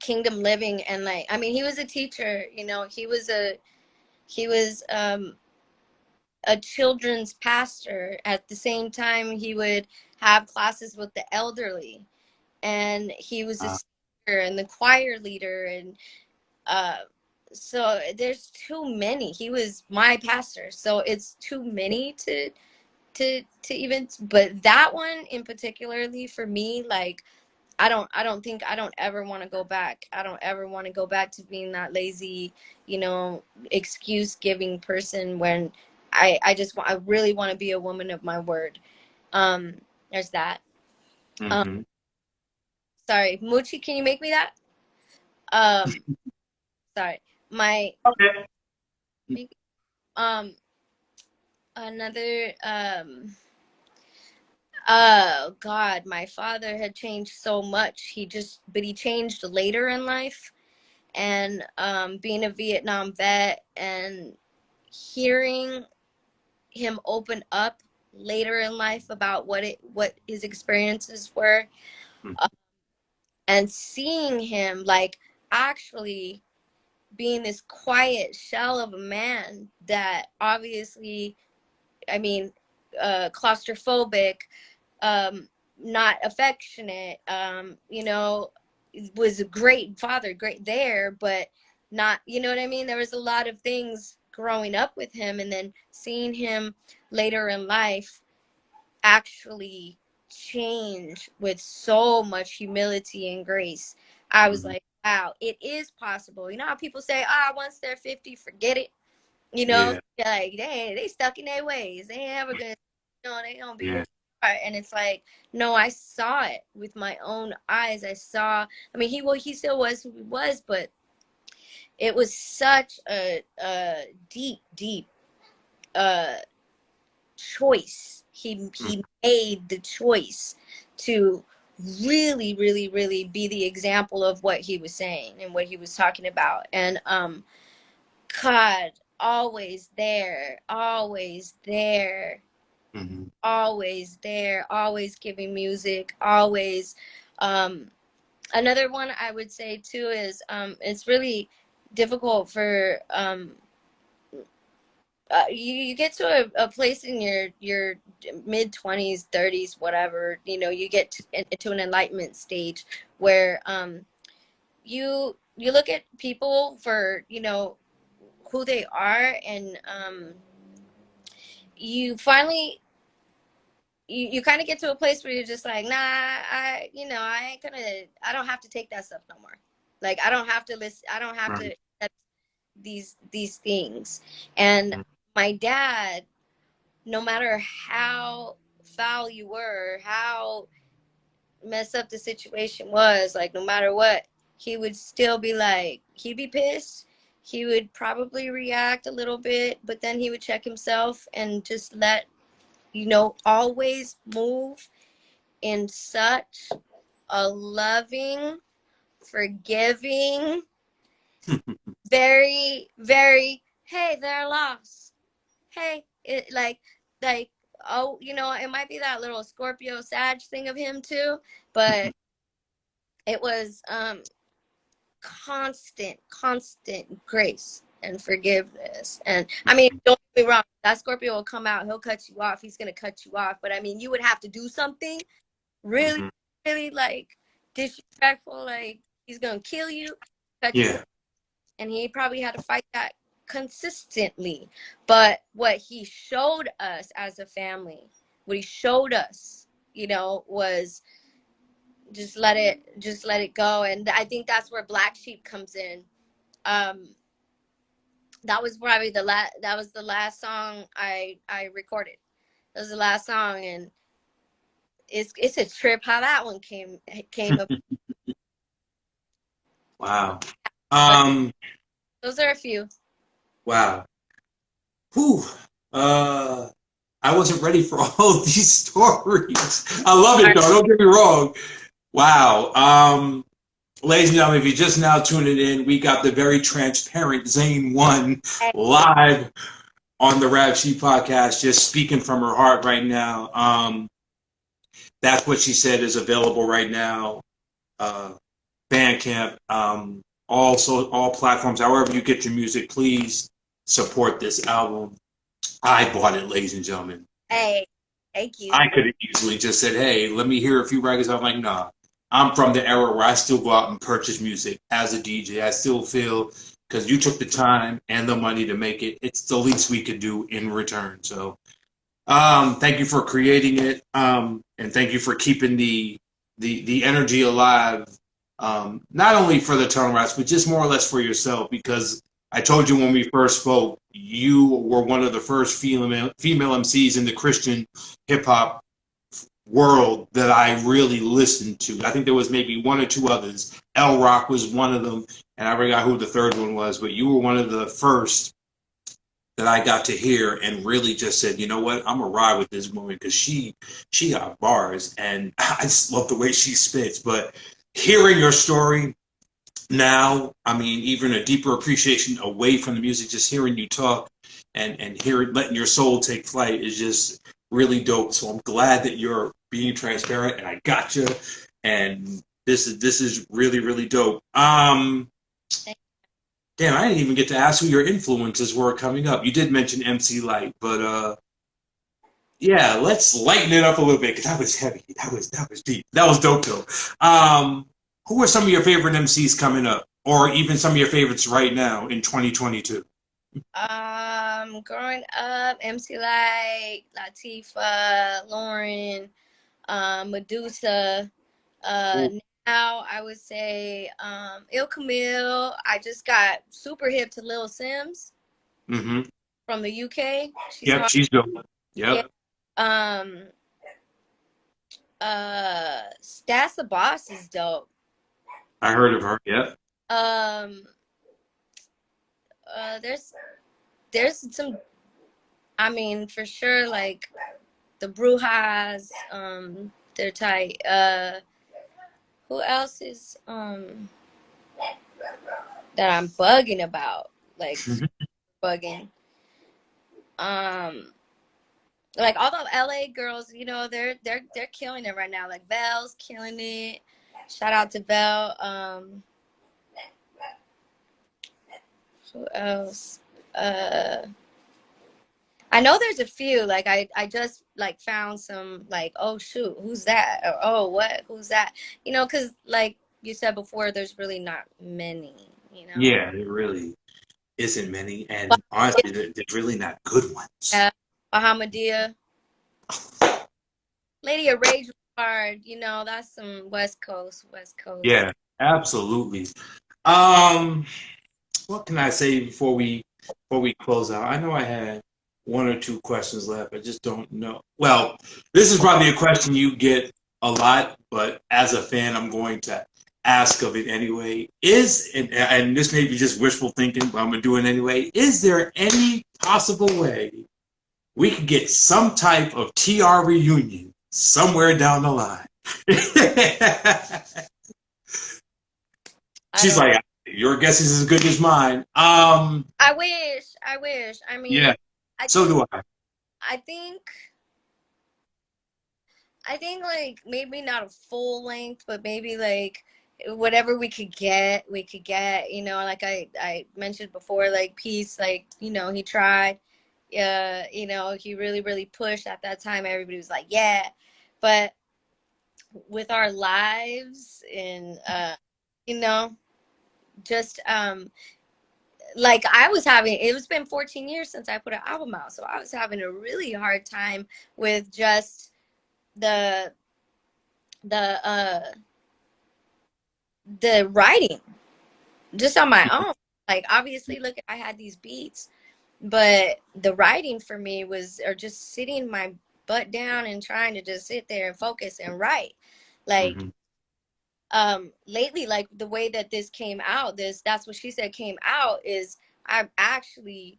kingdom living. And, like, I mean, he was a teacher. He was a children's pastor. At the same time, he would have classes with the elderly, and he was a singer and the choir leader. And so there's too many. He was my pastor, so it's too many to even. But that one in particularly, for me, like, I don't ever want to go back. I don't ever want to go back to being that lazy, excuse giving person, when I really want to be a woman of my word. There's that. Sorry, Moochie, can you make me that? Sorry. My another oh God, my father had changed so much. But he changed later in life. And being a Vietnam vet and hearing him open up later in life about what his experiences were, and seeing him, like, actually being this quiet shell of a man that obviously, I mean, claustrophobic, not affectionate, was a great father, great there, but not, you know what I mean? There was a lot of things growing up with him, and then seeing him later in life actually change with so much humility and grace. I was like, wow, it is possible. You know how people say, once they're 50, forget it. Like, they stuck in their ways. They ain't ever gonna, they gonna be what they are. And it's like, no, I saw it with my own eyes. I mean, he still was who he was, but it was such a deep, deep choice. He made the choice to really, really, really be the example of what he was saying and what he was talking about. And God, always there, always there, always there, always giving music, always. Another one I would say too is it's really difficult for you get to a place in your mid 20s, 30s, whatever, you know, you get into an enlightenment stage where you look at people for, you know, who they are, and you finally you kind of get to a place where you're just like, nah, I don't have to take that stuff no more. Like, I don't have to listen, I don't have to accept these things. And my dad, no matter how foul you were, how messed up the situation was, like, no matter what, he would still be like, he'd be pissed. He would probably react a little bit, but then he would check himself and just let, you know, always move in such a loving, forgiving, very, very, hey, they're lost. Hey, oh, you know, it might be that little Scorpio Sag thing of him too, but it was constant grace and forgiveness. And I mean, don't get me wrong, that Scorpio will come out, he'll cut you off, he's gonna cut you off, but I mean, you would have to do something really, really like disrespectful, like he's gonna kill you, cut you off. And he probably had to fight that consistently. But what he showed us as a family, what he showed us, you know, was just let it go. And I think that's where Black Sheep comes in. That was probably the last song I recorded. That was the last song, and it's a trip how that one came up. Wow. Those are a few. Wow. Whew. I wasn't ready for all of these stories. I love it though, don't get me wrong. Wow. Ladies and gentlemen, if you're just now tuning in, we got the very transparent Zane One live on the Raphi podcast, just speaking from her heart right now. That's what she said is available right now. Bandcamp, all platforms, however you get your music, please support this album. I bought it, ladies and gentlemen. Hey, thank you. I could have easily just said, hey, let me hear a few records. I'm like, nah. I'm from the era where I still go out and purchase music as a DJ. I still feel, because you took the time and the money to make it, it's the least we could do in return. So thank you for creating it, and thank you for keeping the energy alive, not only for the Tunnel Rats, but just more or less for yourself, because I told you when we first spoke, you were one of the first female MCs in the Christian hip-hop world that I really listened to. I think there was maybe one or two others. L Rock was one of them, and I forgot who the third one was, but you were one of the first that I got to hear and really just said, you know what, I'm going to ride with this woman because she got bars, and I just love the way she spits. But hearing your story now, I mean, even a deeper appreciation away from the music, just hearing you talk and letting your soul take flight is just really dope. So I'm glad that you're being transparent, and I got you. And this is really, really dope. Damn, I didn't even get to ask who your influences were coming up. You did mention MC Light, but yeah, let's lighten it up a little bit because that was heavy. That was deep. That was dope though. Who are some of your favorite MCs coming up, or even some of your favorites right now in 2022? Growing up, MC Light, Latifah, Lauren, Medusa. Now I would say Il Camille. I just got super hip to Lil Sims from the UK. She's dope. Yep. Yeah. Stats the Boss is dope. I heard of her. Yep. There's some. I mean, for sure, like the Brujas, they're tight. Who else is that I'm bugging about? Like bugging. Like all the LA girls, you know, they're killing it right now. Like Belle's killing it. Shout out to Belle. Who else? I know there's a few. Like I just like found some. Like, oh shoot, who's that? Or oh what? Who's that? You know, because like you said before, there's really not many. You know. Yeah, there really isn't many, But, and honestly, there's really not good ones. yeah, Bahamadia, Lady of Rage was hard. You know, that's some West Coast. Yeah, absolutely. What can I say before we close out? I know I had one or two questions left. I just don't know. Well, this is probably a question you get a lot, but as a fan, I'm going to ask of it anyway. And this may be just wishful thinking, but I'm gonna do it anyway. Is there any possible way we could get some type of TR reunion somewhere down the line? She's like, your guess is as good as mine. I wish. I mean, yeah. So do I. I think like maybe not a full length, but maybe like whatever we could get, you know, like I mentioned before, like Peace, like, you know, he tried, you know, he really pushed at that time. Everybody was like, yeah, but with our lives and, you know, just, like it's been 14 years since I put an album out. So I was having a really hard time with just the writing just on my own. Like obviously look, I had these beats, but the writing for me or just sitting my butt down and trying to just sit there and focus and write. Like lately, like the way that this came out, That's What She Said came out is I actually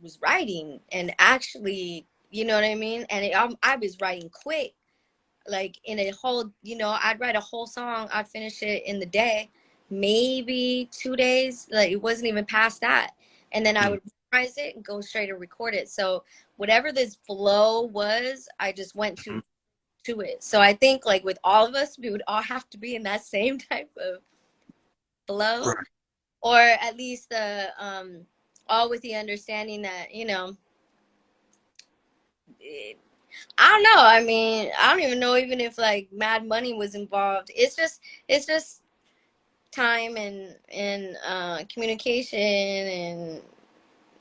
was writing and actually, you know what I mean? And I was writing quick. Like in a whole, you know, I'd write a whole song, I'd finish it in the day, maybe 2 days. Like it wasn't even past that. And then I would memorize it and go straight and record it. So whatever this flow was, I just went to it. So I think like with all of us, we would all have to be in that same type of flow, right. Or at least all with the understanding that, you know, I don't know. I mean, I don't even know even if like mad money was involved. It's just time and communication and,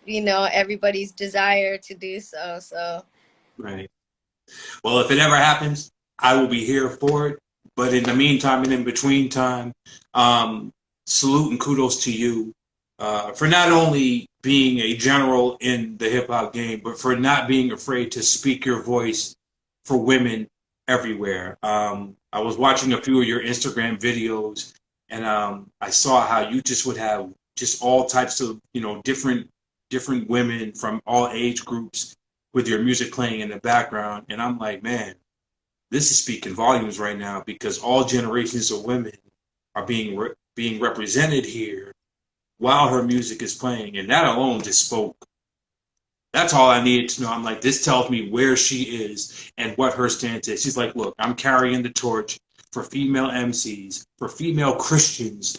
you know, everybody's desire to do so. So right. Well, if it ever happens, I will be here for it. But in the meantime and in between time, salute and kudos to you for not only being a general in the hip hop game, but for not being afraid to speak your voice for women everywhere. I was watching a few of your Instagram videos, and I saw how you just would have just all types of, you know, different women from all age groups with your music playing in the background. And I'm like, man, this is speaking volumes right now, because all generations of women are being represented here while her music is playing. And that alone just spoke. That's all I needed to know. I'm like, this tells me where she is and what her stance is. She's like, look, I'm carrying the torch for female MCs, for female Christians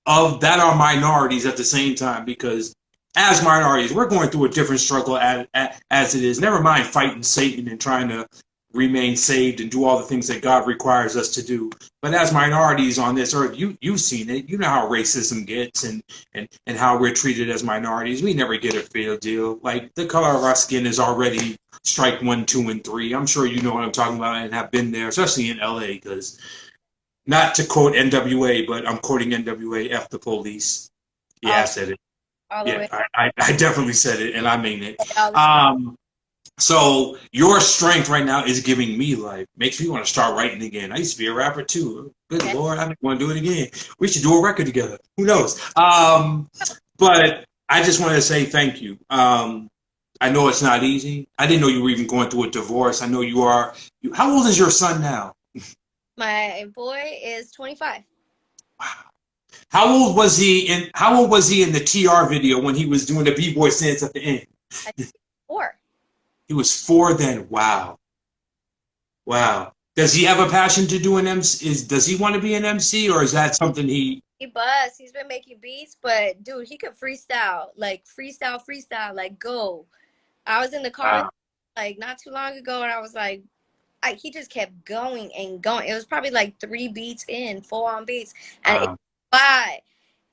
that are minorities at the same time, because as minorities, we're going through a different struggle as it is. Never mind fighting Satan and trying to remain saved and do all the things that God requires us to do. But as minorities on this earth, you've seen it. You know how racism gets and how we're treated as minorities. We never get a fair deal. Like, the color of our skin is already strike 1, 2, and 3. I'm sure you know what I'm talking about and have been there, especially in LA, because not to quote NWA, but I'm quoting NWA, F the police. Yeah, I said it. Yeah, I definitely said it, and I mean it. So your strength right now is giving me life. Makes me want to start writing again. I used to be a rapper too. Good Lord, I want to do it again. We should do a record together. Who knows? But I just want to say thank you. I know it's not easy. I didn't know you were even going through a divorce. I know you are. How old is your son now? My boy is 25. How old was he in? How old was he in the TR video when he was doing the b-boy stance at the end? I think 4. He was 4 then. Wow, wow. Does he have a passion to do an MC? Does he want to be an MC, or is that something he? He buzzed. He's been making beats, but dude, he could freestyle, like freestyle, like go. I was in the car Wow. like not too long ago, and I was like, he just kept going and going. It was probably like 3 beats in, full on beats, and it Wow. by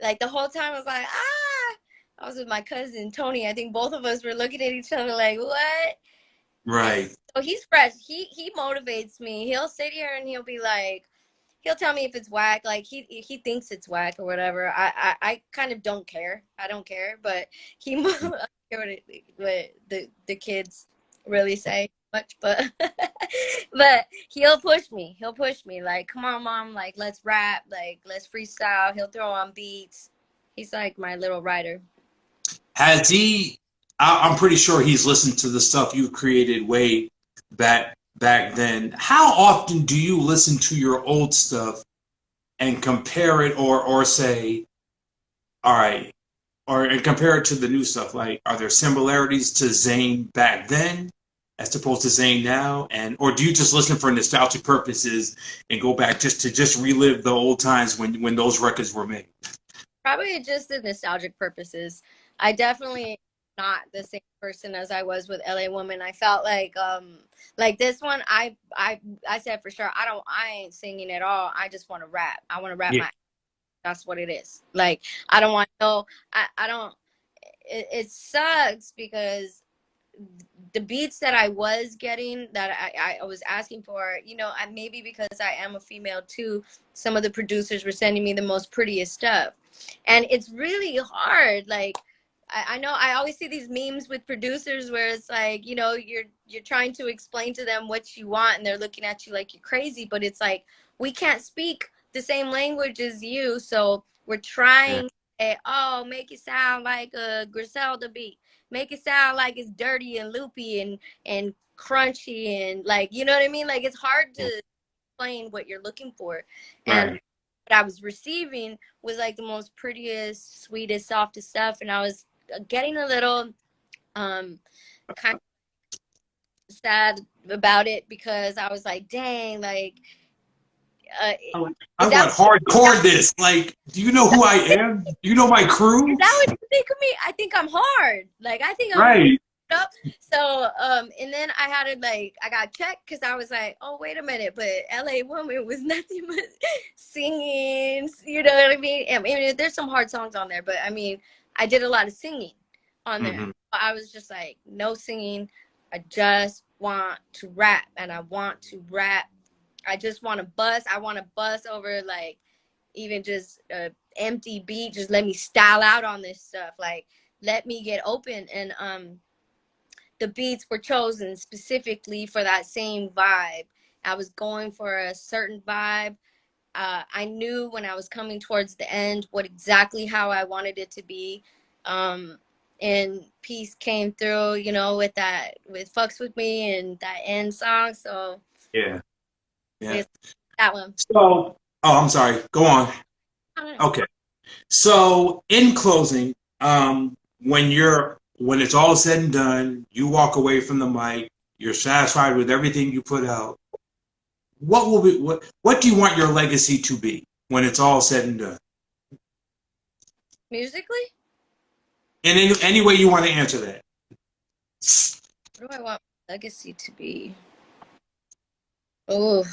like the whole time I was like, ah. I was with my cousin Tony. I think both of us were looking at each other like, what? Right. So he's fresh. He motivates me. He'll sit here and he'll be like, he'll tell me if it's whack. Like he thinks it's whack or whatever. I kind of don't care. I don't care, but he I don't care what the kids really say much, but but he'll push me. He'll push me like, come on, mom, like let's rap, like let's freestyle. He'll throw on beats. He's like my little writer. Has he? I'm pretty sure he's listened to the stuff you created way back then. How often do you listen to your old stuff and compare it, or say, all right, and compare it to the new stuff? Like, are there similarities to Zayn back then as opposed to Zayn now? And or do you just listen for nostalgic purposes and go back just to relive the old times when those records were made? Probably just the nostalgic purposes. I definitely not the same person as I was with LA Woman. I felt like this one I said for sure I ain't singing at all. I just want to rap. I want to rap Yeah. my that's what it is. Like I don't want no I don't it sucks because the beats that I was getting that I was asking for, you know, maybe because I am a female too, some of the producers were sending me the most prettiest stuff. And it's really hard. Like I know I always see these memes with producers where it's like, you know, you're trying to explain to them what you want and they're looking at you like you're crazy, but it's like we can't speak the same language as you, so we're trying to say, oh, make it sound like a Griselda beat. Make it sound like it's dirty and loopy and crunchy and like, you know what I mean? Like it's hard to explain what you're looking for. And Right. what I was receiving was like the most prettiest, sweetest, softest stuff. And I was getting a little kind of sad about it because I was like, dang, like I want that hardcore this. Like, do you know who I am? Do you know my crew? is that what you think of me? I think I'm hard. Like I think I'm Right. up. So and then I had to like I got checked because I was like, oh wait a minute, but LA Woman was nothing but singing, you know what I mean? I mean there's some hard songs on there, but I mean I did a lot of singing on there. Mm-hmm. I was just like, no singing. I just want to rap and I want to rap. I just want to bust. I want to bust over like even just empty beat. Just let me style out on this stuff. Like let me get open. And the beats were chosen specifically for that same vibe. I was going for a certain vibe. I knew when I was coming towards the end what exactly how I wanted it to be. And Peace came through, you know, with Fucks With Me and that end song. So Yeah. Yeah. that one. So, I'm sorry. Go on. Okay. So, in closing, when it's all said and done, you walk away from the mic, you're satisfied with everything you put out. What do you want your legacy to be when it's all said and done? Musically? In any way you want to answer that. What do I want my legacy to be? Oh.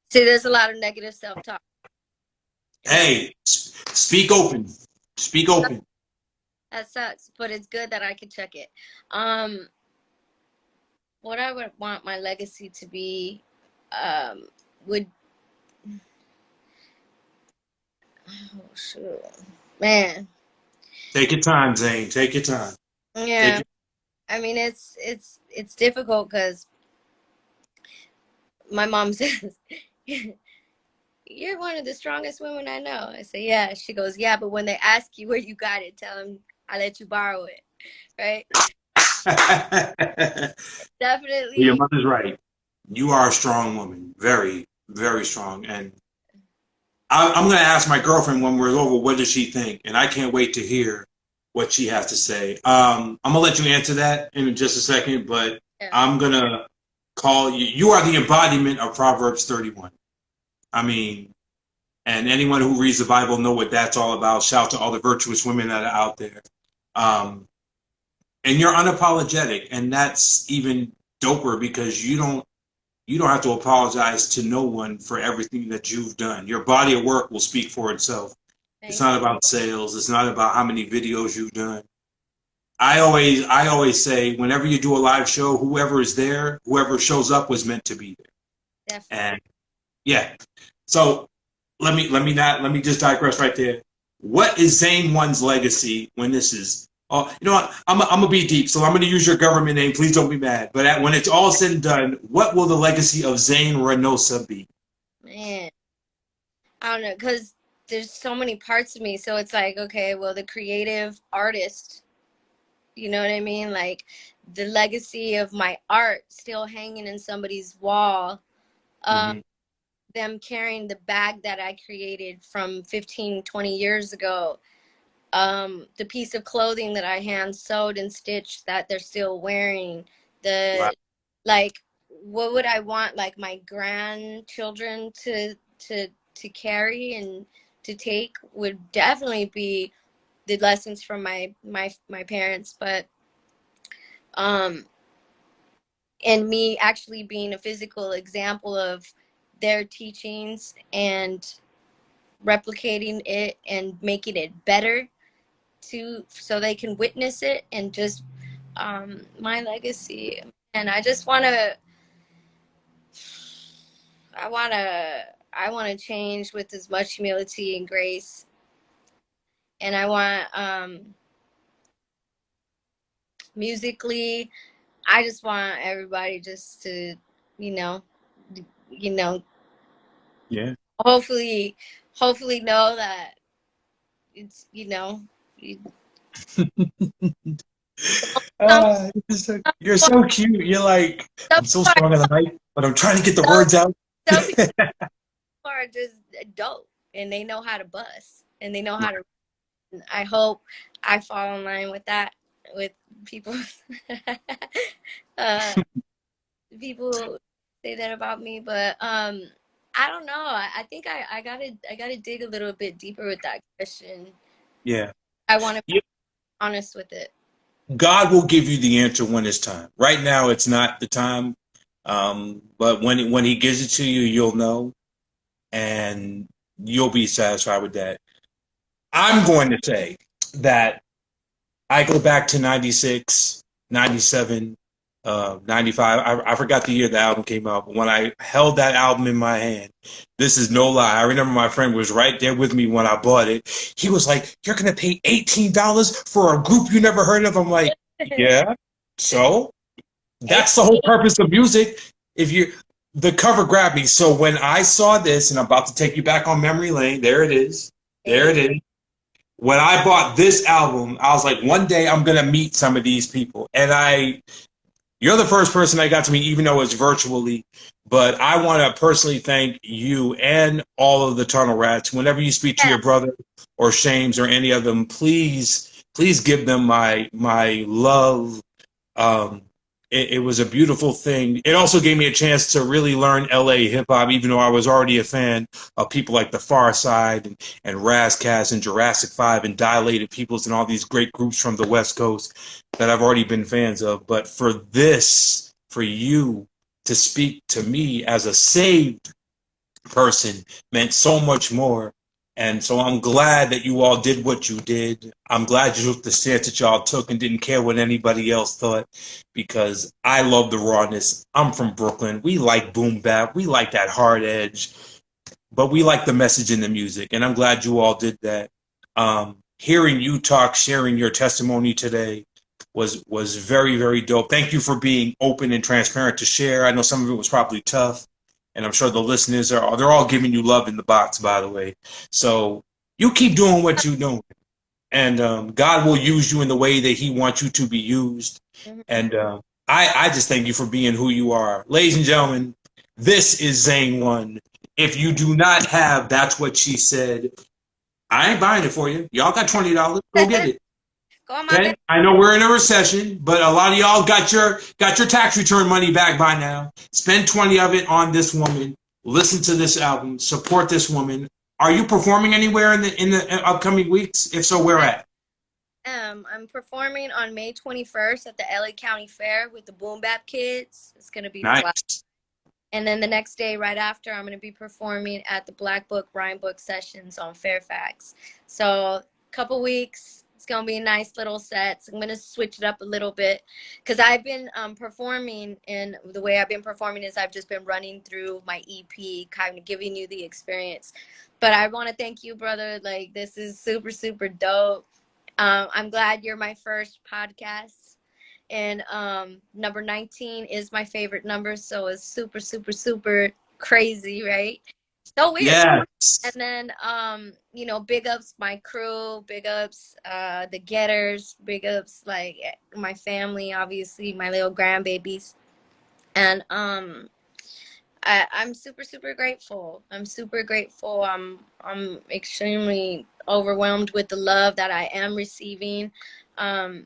See, there's a lot of negative self-talk. Hey, speak open. Speak open. That sucks, but it's good that I can check it. What I would want my legacy to be would oh shoot. Man. Take your time, Zane. Take your time. Yeah. I mean it's difficult because my mom says you're one of the strongest women I know. I say, yeah. She goes, yeah, but when they ask you where you got it, tell them I let you borrow it. Right? Well, your Definitely. mother's right. You are a strong woman, very, very strong. And I'm going to ask my girlfriend when we're over, what does she think? And I can't wait to hear what she has to say. I'm going to let you answer that in just a second, but Yeah. I'm going to call you. You are the embodiment of Proverbs 31. I mean, and anyone who reads the Bible know what that's all about. Shout to all the virtuous women that are out there. And you're unapologetic, and that's even doper because you don't have to apologize to no one for everything that you've done. Your body of work will speak for itself. It's not about sales. It's not about how many videos you've done. I always say, whenever you do a live show, whoever is there, whoever shows up was meant to be there. Definitely. And yeah. So let me just digress right there. What is Zane One's legacy when this is? Oh, you know what? I'm gonna be deep, so I'm gonna use your government name. Please don't be mad. But when it's all said and done, what will the legacy of Zayn Renosa be? Man, I don't know, because there's so many parts of me. So it's like, okay, well, the creative artist, you know what I mean? Like the legacy of my art still hanging in somebody's wall. Them carrying the bag that I created from 15, 20 years ago. The piece of clothing that I hand sewed and stitched that they're still wearing. Wow. Like, what would I want, like, my grandchildren to carry and to take would definitely be the lessons from my parents, but and me actually being a physical example of their teachings and replicating it and making it better so they can witness it, and just my legacy. And I just want to I want to change with as much humility and grace. And I want musically, I just want everybody just to, you know, Yeah. hopefully know that it's, some, You're so cute. You're like, some I'm so strong on the mic, but I'm trying to get the people, words out. some people are just dope and they know how to bust and they know how to. I hope I fall in line with that, with people. People say that about me, but I don't know. I think I gotta dig a little bit deeper with that question. Yeah. I want to be honest with it. God will give you the answer when it's time. Right now, it's not the time, but when He gives it to you, you'll know, and you'll be satisfied with that. I'm going to say that I go back to 96, 97, 95. I forgot the year the album came out, but when I held that album in my hand, this is no lie. I remember my friend was right there with me when I bought it. He was like, "You're going to pay $18 for a group you never heard of?" I'm like, "Yeah, so that's the whole purpose of music." The cover grabbed me. So when I saw this, and I'm about to take you back on memory lane, there it is. There it is. When I bought this album, I was like, one day I'm going to meet some of these people. And you're the first person I got to meet, even though it's virtually. But I want to personally thank you and all of the Tunnel Rats. Whenever you speak to your brother or Shames or any of them, please give them my love. It was a beautiful thing. It also gave me a chance to really learn LA hip hop, even though I was already a fan of people like The Far Side and Razcast and Jurassic 5 and Dilated Peoples and all these great groups from the West Coast that I've already been fans of. But for you to speak to me as a saved person meant so much more. And so I'm glad that you all did what you did. I'm glad you took the stance that y'all took and didn't care what anybody else thought, because I love the rawness. I'm from Brooklyn. We like boom bap. We like that hard edge, but we like the message in the music. And I'm glad you all did that. Hearing you talk, sharing your testimony today was very, very dope. Thank you for being open and transparent to share. I know some of it was probably tough. And I'm sure the listeners they're all giving you love in the box, by the way. So you keep doing what you're doing. And God will use you in the way that He wants you to be used. Mhm. And I just thank you for being who you are. Ladies and gentlemen, this is Zane One. If you do not have That's What She Said, I ain't buying it for you. Y'all got $20. Go get it. Go on my Okay? I know we're in a recession, but a lot of y'all got your tax return money back by now. Spend 20 of it on this woman. Listen to this album. Support this woman. Are you performing anywhere in the upcoming weeks? If so, where at? I'm performing on May 21st at the LA County Fair with the Boom Bap Kids. It's gonna be Nice. fun. And then the next day, right after, I'm gonna be performing at the Black Book Rhyme Book Sessions on Fairfax. So a couple weeks. It's gonna be nice little sets. I'm gonna switch it up a little bit because I've been performing, and the way I've been performing is I've just been running through my EP, kind of giving you the experience. But I want to thank you, brother. Like, this is super, super dope. I'm glad you're my first podcast. And number 19 is my favorite number. So it's super, super, super crazy, right? So weird. Yes. And then, big ups my crew, big ups the Getters, big ups like my family, obviously, my little grandbabies. And I'm super, super grateful. I'm super grateful. I'm extremely overwhelmed with the love that I am receiving. I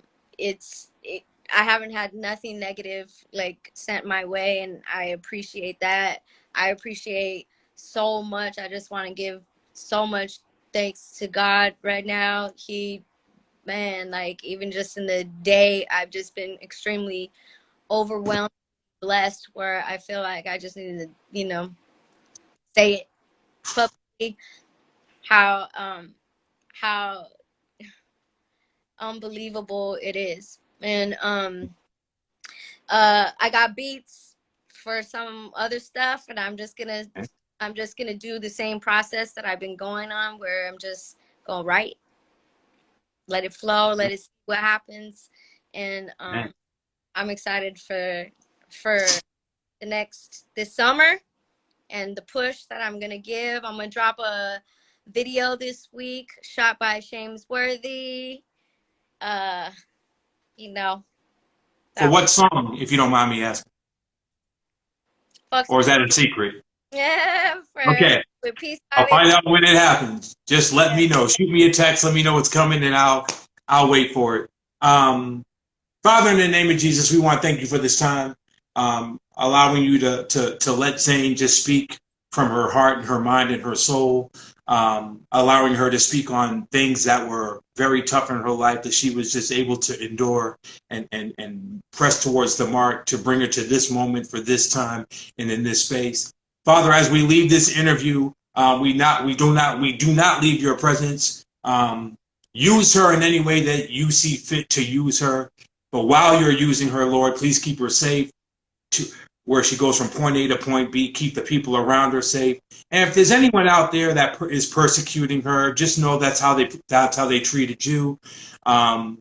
haven't had nothing negative like sent my way, and I appreciate that. I appreciate so much. I just want to give so much thanks to God right now. Like even just in the day, I've just been extremely overwhelmed, blessed, where I feel like I just need to, say it publicly, how unbelievable it is. And I got beats for some other stuff, and I'm just gonna do the same process that I've been going on, where I'm just gonna write, let it flow, let it see what happens. And I'm excited for this summer and the push that I'm gonna give. I'm gonna drop a video this week shot by Shames Worthy. For what song, if you don't mind me asking? Or is that a secret? Yeah, Okay. with Peace. I'll find out when it happens. Just let me know. Shoot me a text. Let me know what's coming, and I'll wait for it. Father, in the name of Jesus, we want to thank you for this time, allowing you to let Zayn just speak from her heart and her mind and her soul, allowing her to speak on things that were very tough in her life that she was just able to endure and press towards the mark to bring her to this moment for this time and in this space. Father, as we leave this interview, we do not leave your presence. Use her in any way that you see fit to use her. But while you're using her, Lord, please keep her safe to where she goes from point A to point B. Keep the people around her safe. And if there's anyone out there that is persecuting her, just know that's how they treated you. And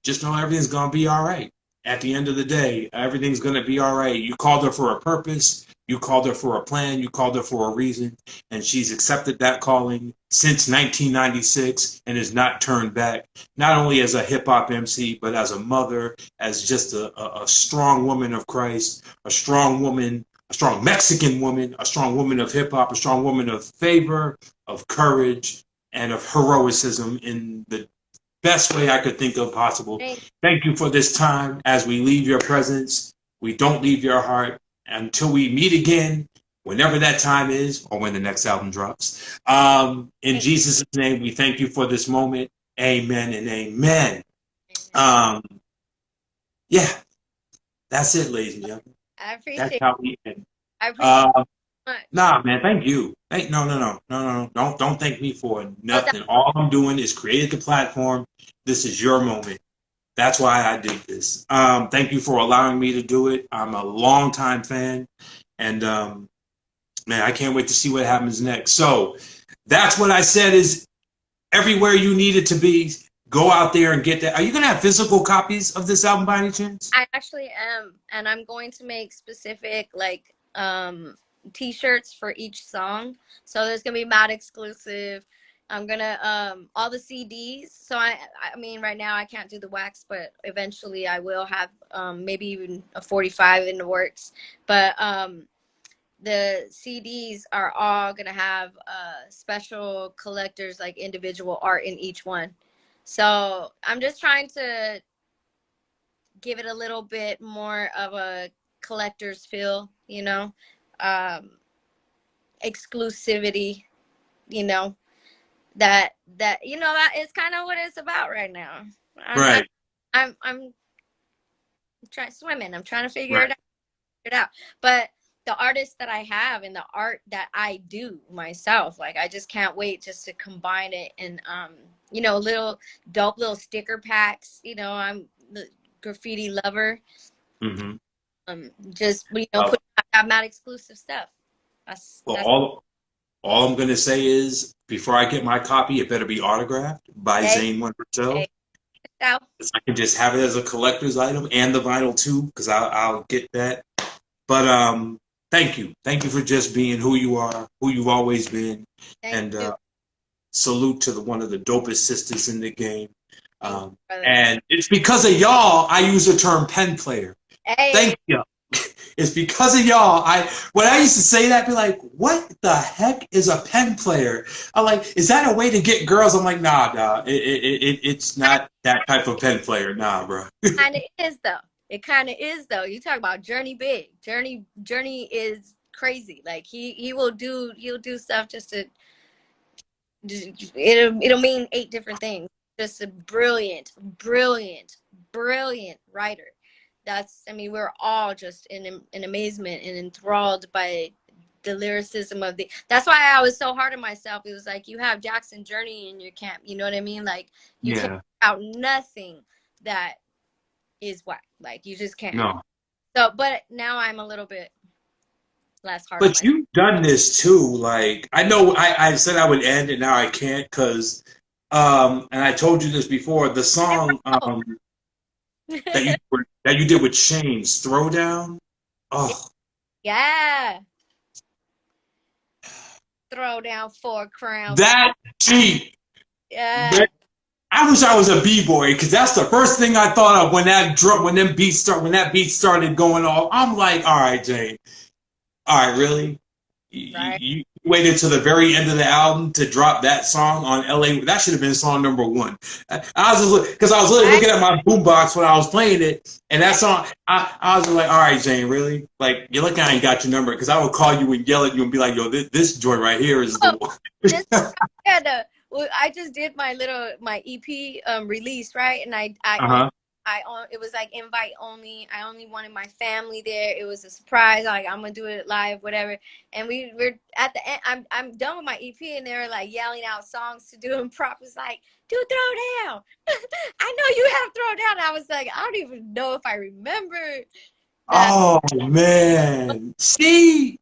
just know everything's going to be all right. At the end of the day, everything's going to be all right. You called her for a purpose. You called her for a plan. You called her for a reason. And she's accepted that calling since 1996 and has not turned back, not only as a hip-hop MC, but as a mother, as just a strong woman of Christ, a strong woman, a strong Mexican woman, a strong woman of hip-hop, a strong woman of favor, of courage, and of heroism in the best way I could think of possible. Thank you for this time. As we leave your presence, we don't leave your heart until we meet again, whenever that time is, or when the next album drops. In Jesus' name, we thank you for this moment. Amen and amen. Yeah, that's it, ladies and gentlemen. I appreciate That's how we end. I appreciate it so much. Nah, man, thank you. No. Don't thank me for nothing. All I'm doing is created the platform. This is your moment. That's why I did this. Thank you for allowing me to do it. I'm a longtime fan, and man, I can't wait to see what happens next. So that's what I said is everywhere you need it to be. Go out there and get that. Are you going to have physical copies of this album by any chance? I actually am, and I'm going to make specific t-shirts for each song. So there's gonna be mad exclusive I'm gonna all the CDs. So I mean, right now I can't do the wax, but eventually I will have maybe even a 45 in the works. But the CDs are all gonna have special collectors, like individual art in each one. So I'm just trying to give it a little bit more of a collector's feel, you know, exclusivity, you know, that you know, that is kind of what it's about right now. Right. I'm trying swimming. I'm trying to figure Right. it out. But the artists that I have and the art that I do myself, like I just can't wait just to combine it and you know, little dope little sticker packs. You know, I'm the graffiti lover. Mm-hmm. Just you know, have mad exclusive stuff. Well, That's all I'm gonna say is before I get my copy, it better be autographed by hey, Zane One himself. hey, so, I can just have it as a collector's item and the vinyl too, because I'll get that. But thank you for just being who you are, who you've always been, thank and you. salute to one of the dopest sisters in the game. Thank you, brother. And it's because of y'all I use the term pen player. Hey. Thank you. It's because of y'all. When I used to say that, be like, "What the heck is a pen player?" I'm like, "Is that a way to get girls?" I'm like, "Nah. It's not that type of pen player, nah, bro." Kind of is though. It kind of is though. You talk about Jurny Big. Jurny is crazy. Like he'll do stuff just to it'll mean 8 different things. Just a brilliant writer. That's, I mean, we're all just in amazement and enthralled by the lyricism of the. That's why I was so hard on myself. It was like, you have Jackson Jurny in your camp. You know what I mean? Like you can't out nothing that is whack. Like you just can't. No. So, but now I'm a little bit less hard. But you've done this too. Like I know I said I would end, and now I can't because, and I told you this before. The song that you did with Shane's Throwdown. Oh yeah. Throw down 4 crowns. that deep. Yeah. I wish I was a b-boy because that's the first thing I thought of when that beat started going off. I'm like, all right, Jane. All right, really? Right. You waited to the very end of the album to drop that song on LA. That should have been song number 1. I was just because I was literally looking at my boombox when I was playing it, and that song. I was like, all right, Jane, really? Like you're lucky I ain't got your number because I would call you and yell at you and be like, yo, this joint right here is the one. Well, I just did my EP release, right? And it was like invite only. I only wanted my family there. It was a surprise. Like I'm gonna do it live, whatever. And we're at the end. I'm done with my EP, and they were like yelling out songs to do, and Prop was like, "Do Throwdown." I know you have Throwdown. I was like, I don't even know if I remember. Oh man! See,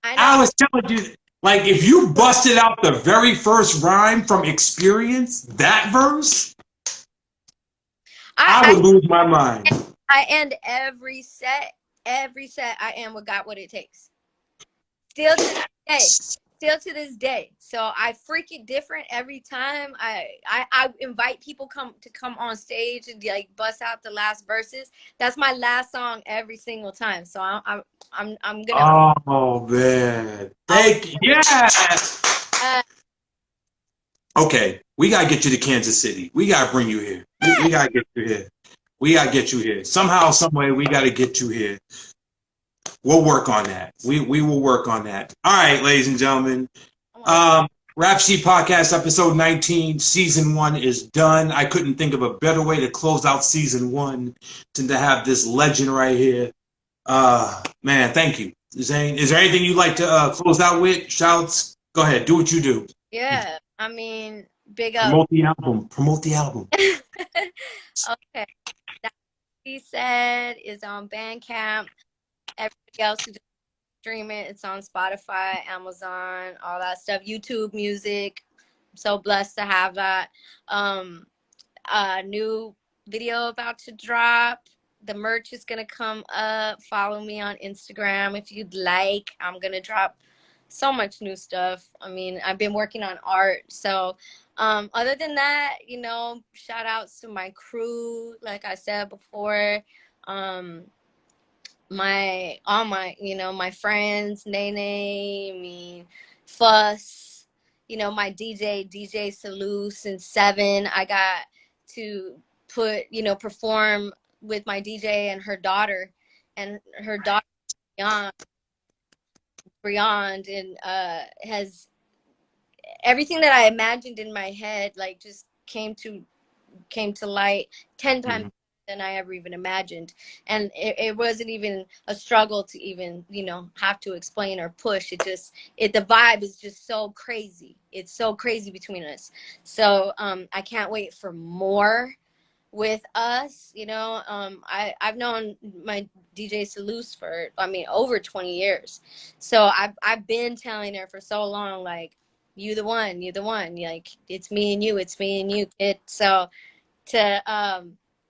I was telling you. Like, if you busted out the very first rhyme from Experience, that verse, I would lose my mind. I end every set I end with Got What It Takes. Still to this day. So I freak it different every time. I invite people to come on stage and like bust out the last verses. That's my last song every single time. So I'm gonna. Oh man! Thank you. Yes. Okay, we gotta get you to Kansas City. We gotta bring you here. We gotta get you here. We gotta get you here somehow, some way. We gotta get you here. We'll work on that. We will work on that. All right, ladies and gentlemen. Rap Sheet Podcast episode 19, season 1 is done. I couldn't think of a better way to close out season 1 than to have this legend right here. Man, thank you, Zane. Is there anything you'd like to close out with? Shouts. Go ahead. Do what you do. Yeah, I mean, big up. Promote the album. Okay. That he said is on Bandcamp. Everybody else who just stream it, it's on Spotify, Amazon, all that stuff. YouTube Music. I'm so blessed to have that. A new video about to drop. The merch is gonna come up. Follow me on Instagram if you'd like. I'm gonna drop so much new stuff. I mean, I've been working on art. So other than that, you know, shout outs to my crew, like I said before. All my, you know, my friends, Nene, me, Fuss, you know, my DJ Salus and Seven. I got to perform with my DJ and her daughter, beyond beyond and has everything that I imagined in my head, like, just came to light 10 times than I ever even imagined. And it wasn't even a struggle to even, you know, have to explain or push. The vibe is just so crazy. It's so crazy between us. So I can't wait for more with us. You know, I've known my DJ Salus for, I mean, over 20 years. So I've been telling her for so long, like, you're the one, like, it's me and you, kid. So to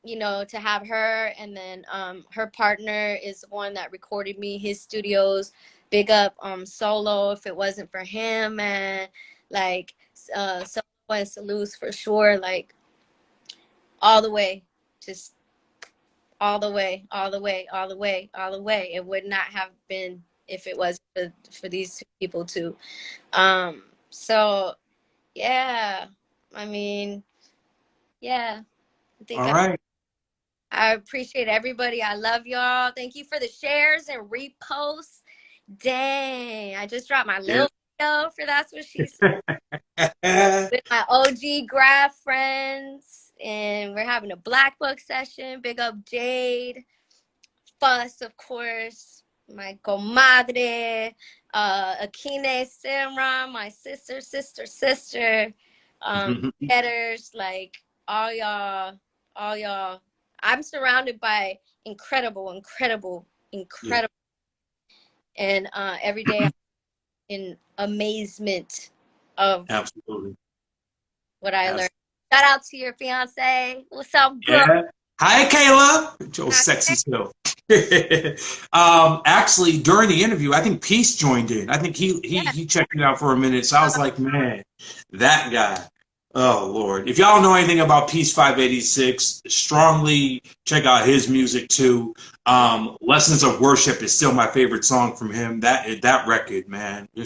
you know, to have her, and then her partner is the one that recorded me, his studios. Big up Solo. If it wasn't for him, man, like Solo and Salus for sure, like, all the way, just all the way, all the way, all the way, all the way. It would not have been if it was for these two people too. So yeah, I mean, yeah, I think All right. I appreciate everybody. I love y'all. Thank you for the shares and reposts. Dang, I just dropped my little video for That's What She Said with my OG grad friends, and we're having a black book session. Big up Jade, Fuss, of course, my comadre, Akine Simran, my sister, Getters, like, all y'all. I'm surrounded by incredible, and every day I'm in amazement of Absolutely. what I learned. Shout out to your fiance. What's up, girl? Yeah. Hi, Kayla. Joe Sexy Still. Actually, during the interview, I think Peace joined in. I think he checked it out for a minute. So I was like, man, that guy. Oh Lord! If y'all know anything about Peace 586, strongly check out his music too. Lessons of Worship is still my favorite song from him. That record, man. Yeah,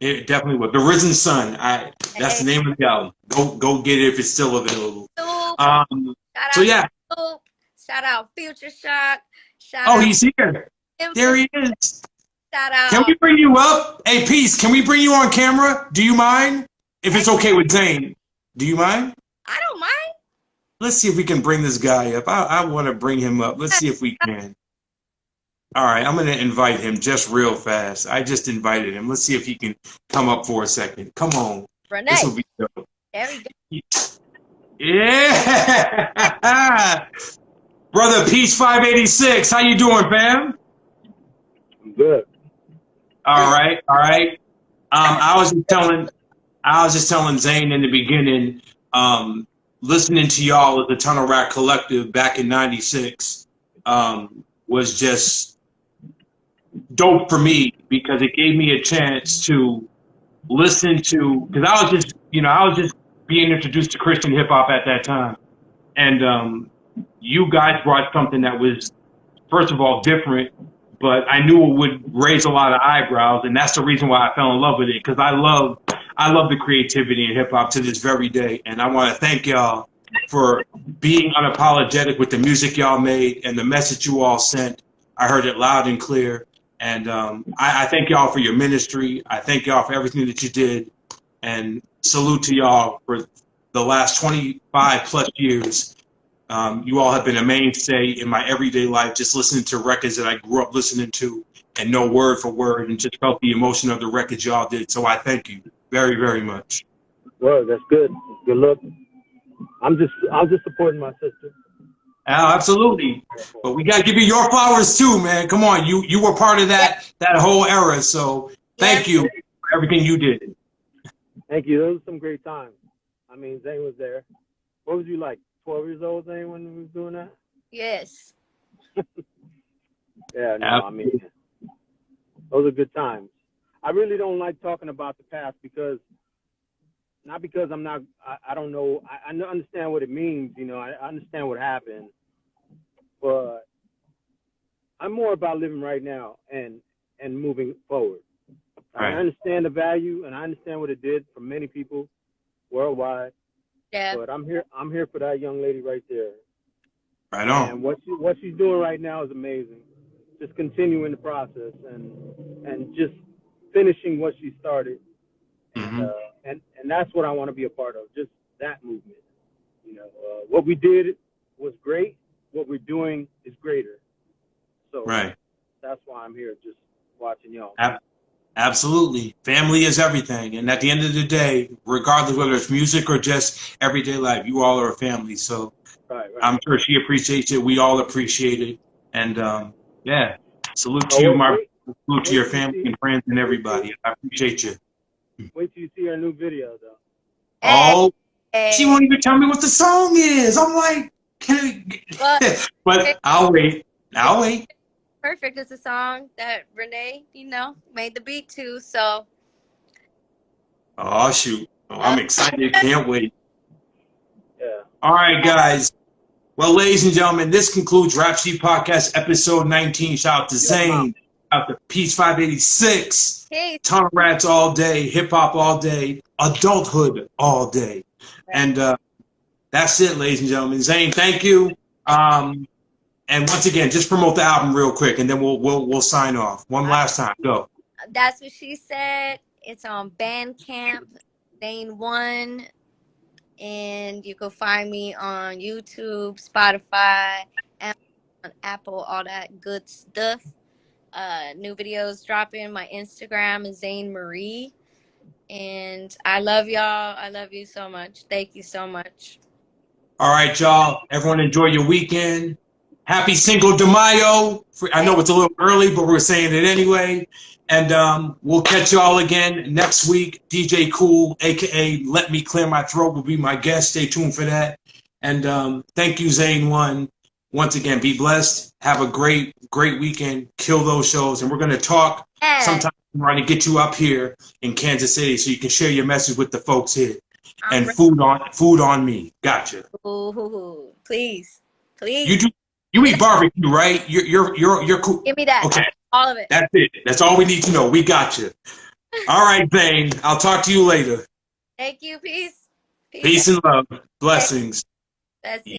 it definitely was. The Risen Sun. That's the name of the album. Go get it if it's still available. So yeah. Shout out Future Shock. He's here. There he is. Shout out. Can we bring you up? Hey, Peace, can we bring you on camera? Do you mind? If it's okay with Zayn. Do you mind? I don't mind. Let's see if we can bring this guy up. I want to bring him up. Let's see if we can. All right, I'm going to invite him just real fast. I just invited him. Let's see if he can come up for a second. Come on. Renee. This will be dope. There we go. Yeah. Brother Peace 586, how you doing, fam? I'm good. All right. I was just telling Zayn in the beginning, listening to y'all at the Tunnel Rat Collective back in '96 was just dope for me because it gave me a chance to listen to, because I was just being introduced to Christian hip hop at that time, and you guys brought something that was, first of all, different, but I knew it would raise a lot of eyebrows, and that's the reason why I fell in love with it, because I love the creativity in hip hop to this very day, and I want to thank y'all for being unapologetic with the music y'all made and the message you all sent. I heard it loud and clear, and I thank y'all for your ministry. I thank y'all for everything that you did, and salute to y'all for the last 25 plus years. You all have been a mainstay in my everyday life, just listening to records that I grew up listening to and know word for word, and just felt the emotion of the records y'all did. So I thank you very, very much. Well, that's good. Good luck. I'm just supporting my sister. Absolutely. But we got to give you your flowers too, man. Come on. You were part of that whole era. So thank you for everything you did. Thank you. Those were some great times. I mean, Zane was there. What was you, like 12 years old, Zane, when we was doing that? Yes. Yeah, no, I mean, Those are good times. I really don't like talking about the past not because I don't know, I understand what it means, you know, I understand what happened, but I'm more about living right now and moving forward. Right. I understand the value and I understand what it did for many people worldwide. Yeah. But I'm here for that young lady right there. Right on. And what she's doing right now is amazing. Just continuing the process and just finishing what she started. Mm-hmm. And that's what I want to be a part of. Just that movement. You know, what we did was great. What we're doing is greater. So Right. that's why I'm here, just watching y'all. Absolutely. Family is everything. And at the end of the day, regardless whether it's music or just everyday life, you all are a family. So Right. I'm sure she appreciates it. We all appreciate it. And yeah, salute to you, salute to your family and friends and everybody. I appreciate you. Wait till you see our new video, though. Oh, Hey. she won't even tell me what the song is. I'm like, but I'll wait. I'll wait. Perfect is a song that Renee, made the beat to. So. Oh, shoot. Oh, I'm excited. Can't wait. Yeah. All right, guys. Well, ladies and gentlemen, this concludes Rap Sheet Podcast episode 19. Shout out to Zayn. Shout out to Peach 586. Hey. Ton of rats all day. Hip hop all day. Adulthood all day. Right. And that's it, ladies and gentlemen. Zayn, thank you. And once again, just promote the album real quick, and then we'll sign off. One last time. Go. That's what she said. It's on Bandcamp, Zane One, and you can find me on YouTube, Spotify, Amazon, Apple, all that good stuff. New videos dropping. My Instagram is Zane Marie, and I love y'all. I love you so much. Thank you so much. All right, y'all. Everyone enjoy your weekend. Happy Cinco de Mayo. I know it's a little early, but we're saying it anyway. And we'll catch y'all again next week. DJ Cool, a.k.a. Let Me Clear My Throat, will be my guest. Stay tuned for that. And thank you, Zane One. Once again, be blessed. Have a great weekend. Kill those shows. And we're going to talk sometime. We're going to get you up here in Kansas City so you can share your message with the folks here. And food on me. Gotcha. Ooh, please. You eat barbecue, right? You're cool. Give me that. Okay. All of it. That's it. That's all we need to know. We got you. All right, Zane. I'll talk to you later. Thank you. Peace. Peace and love. Blessings. That's it.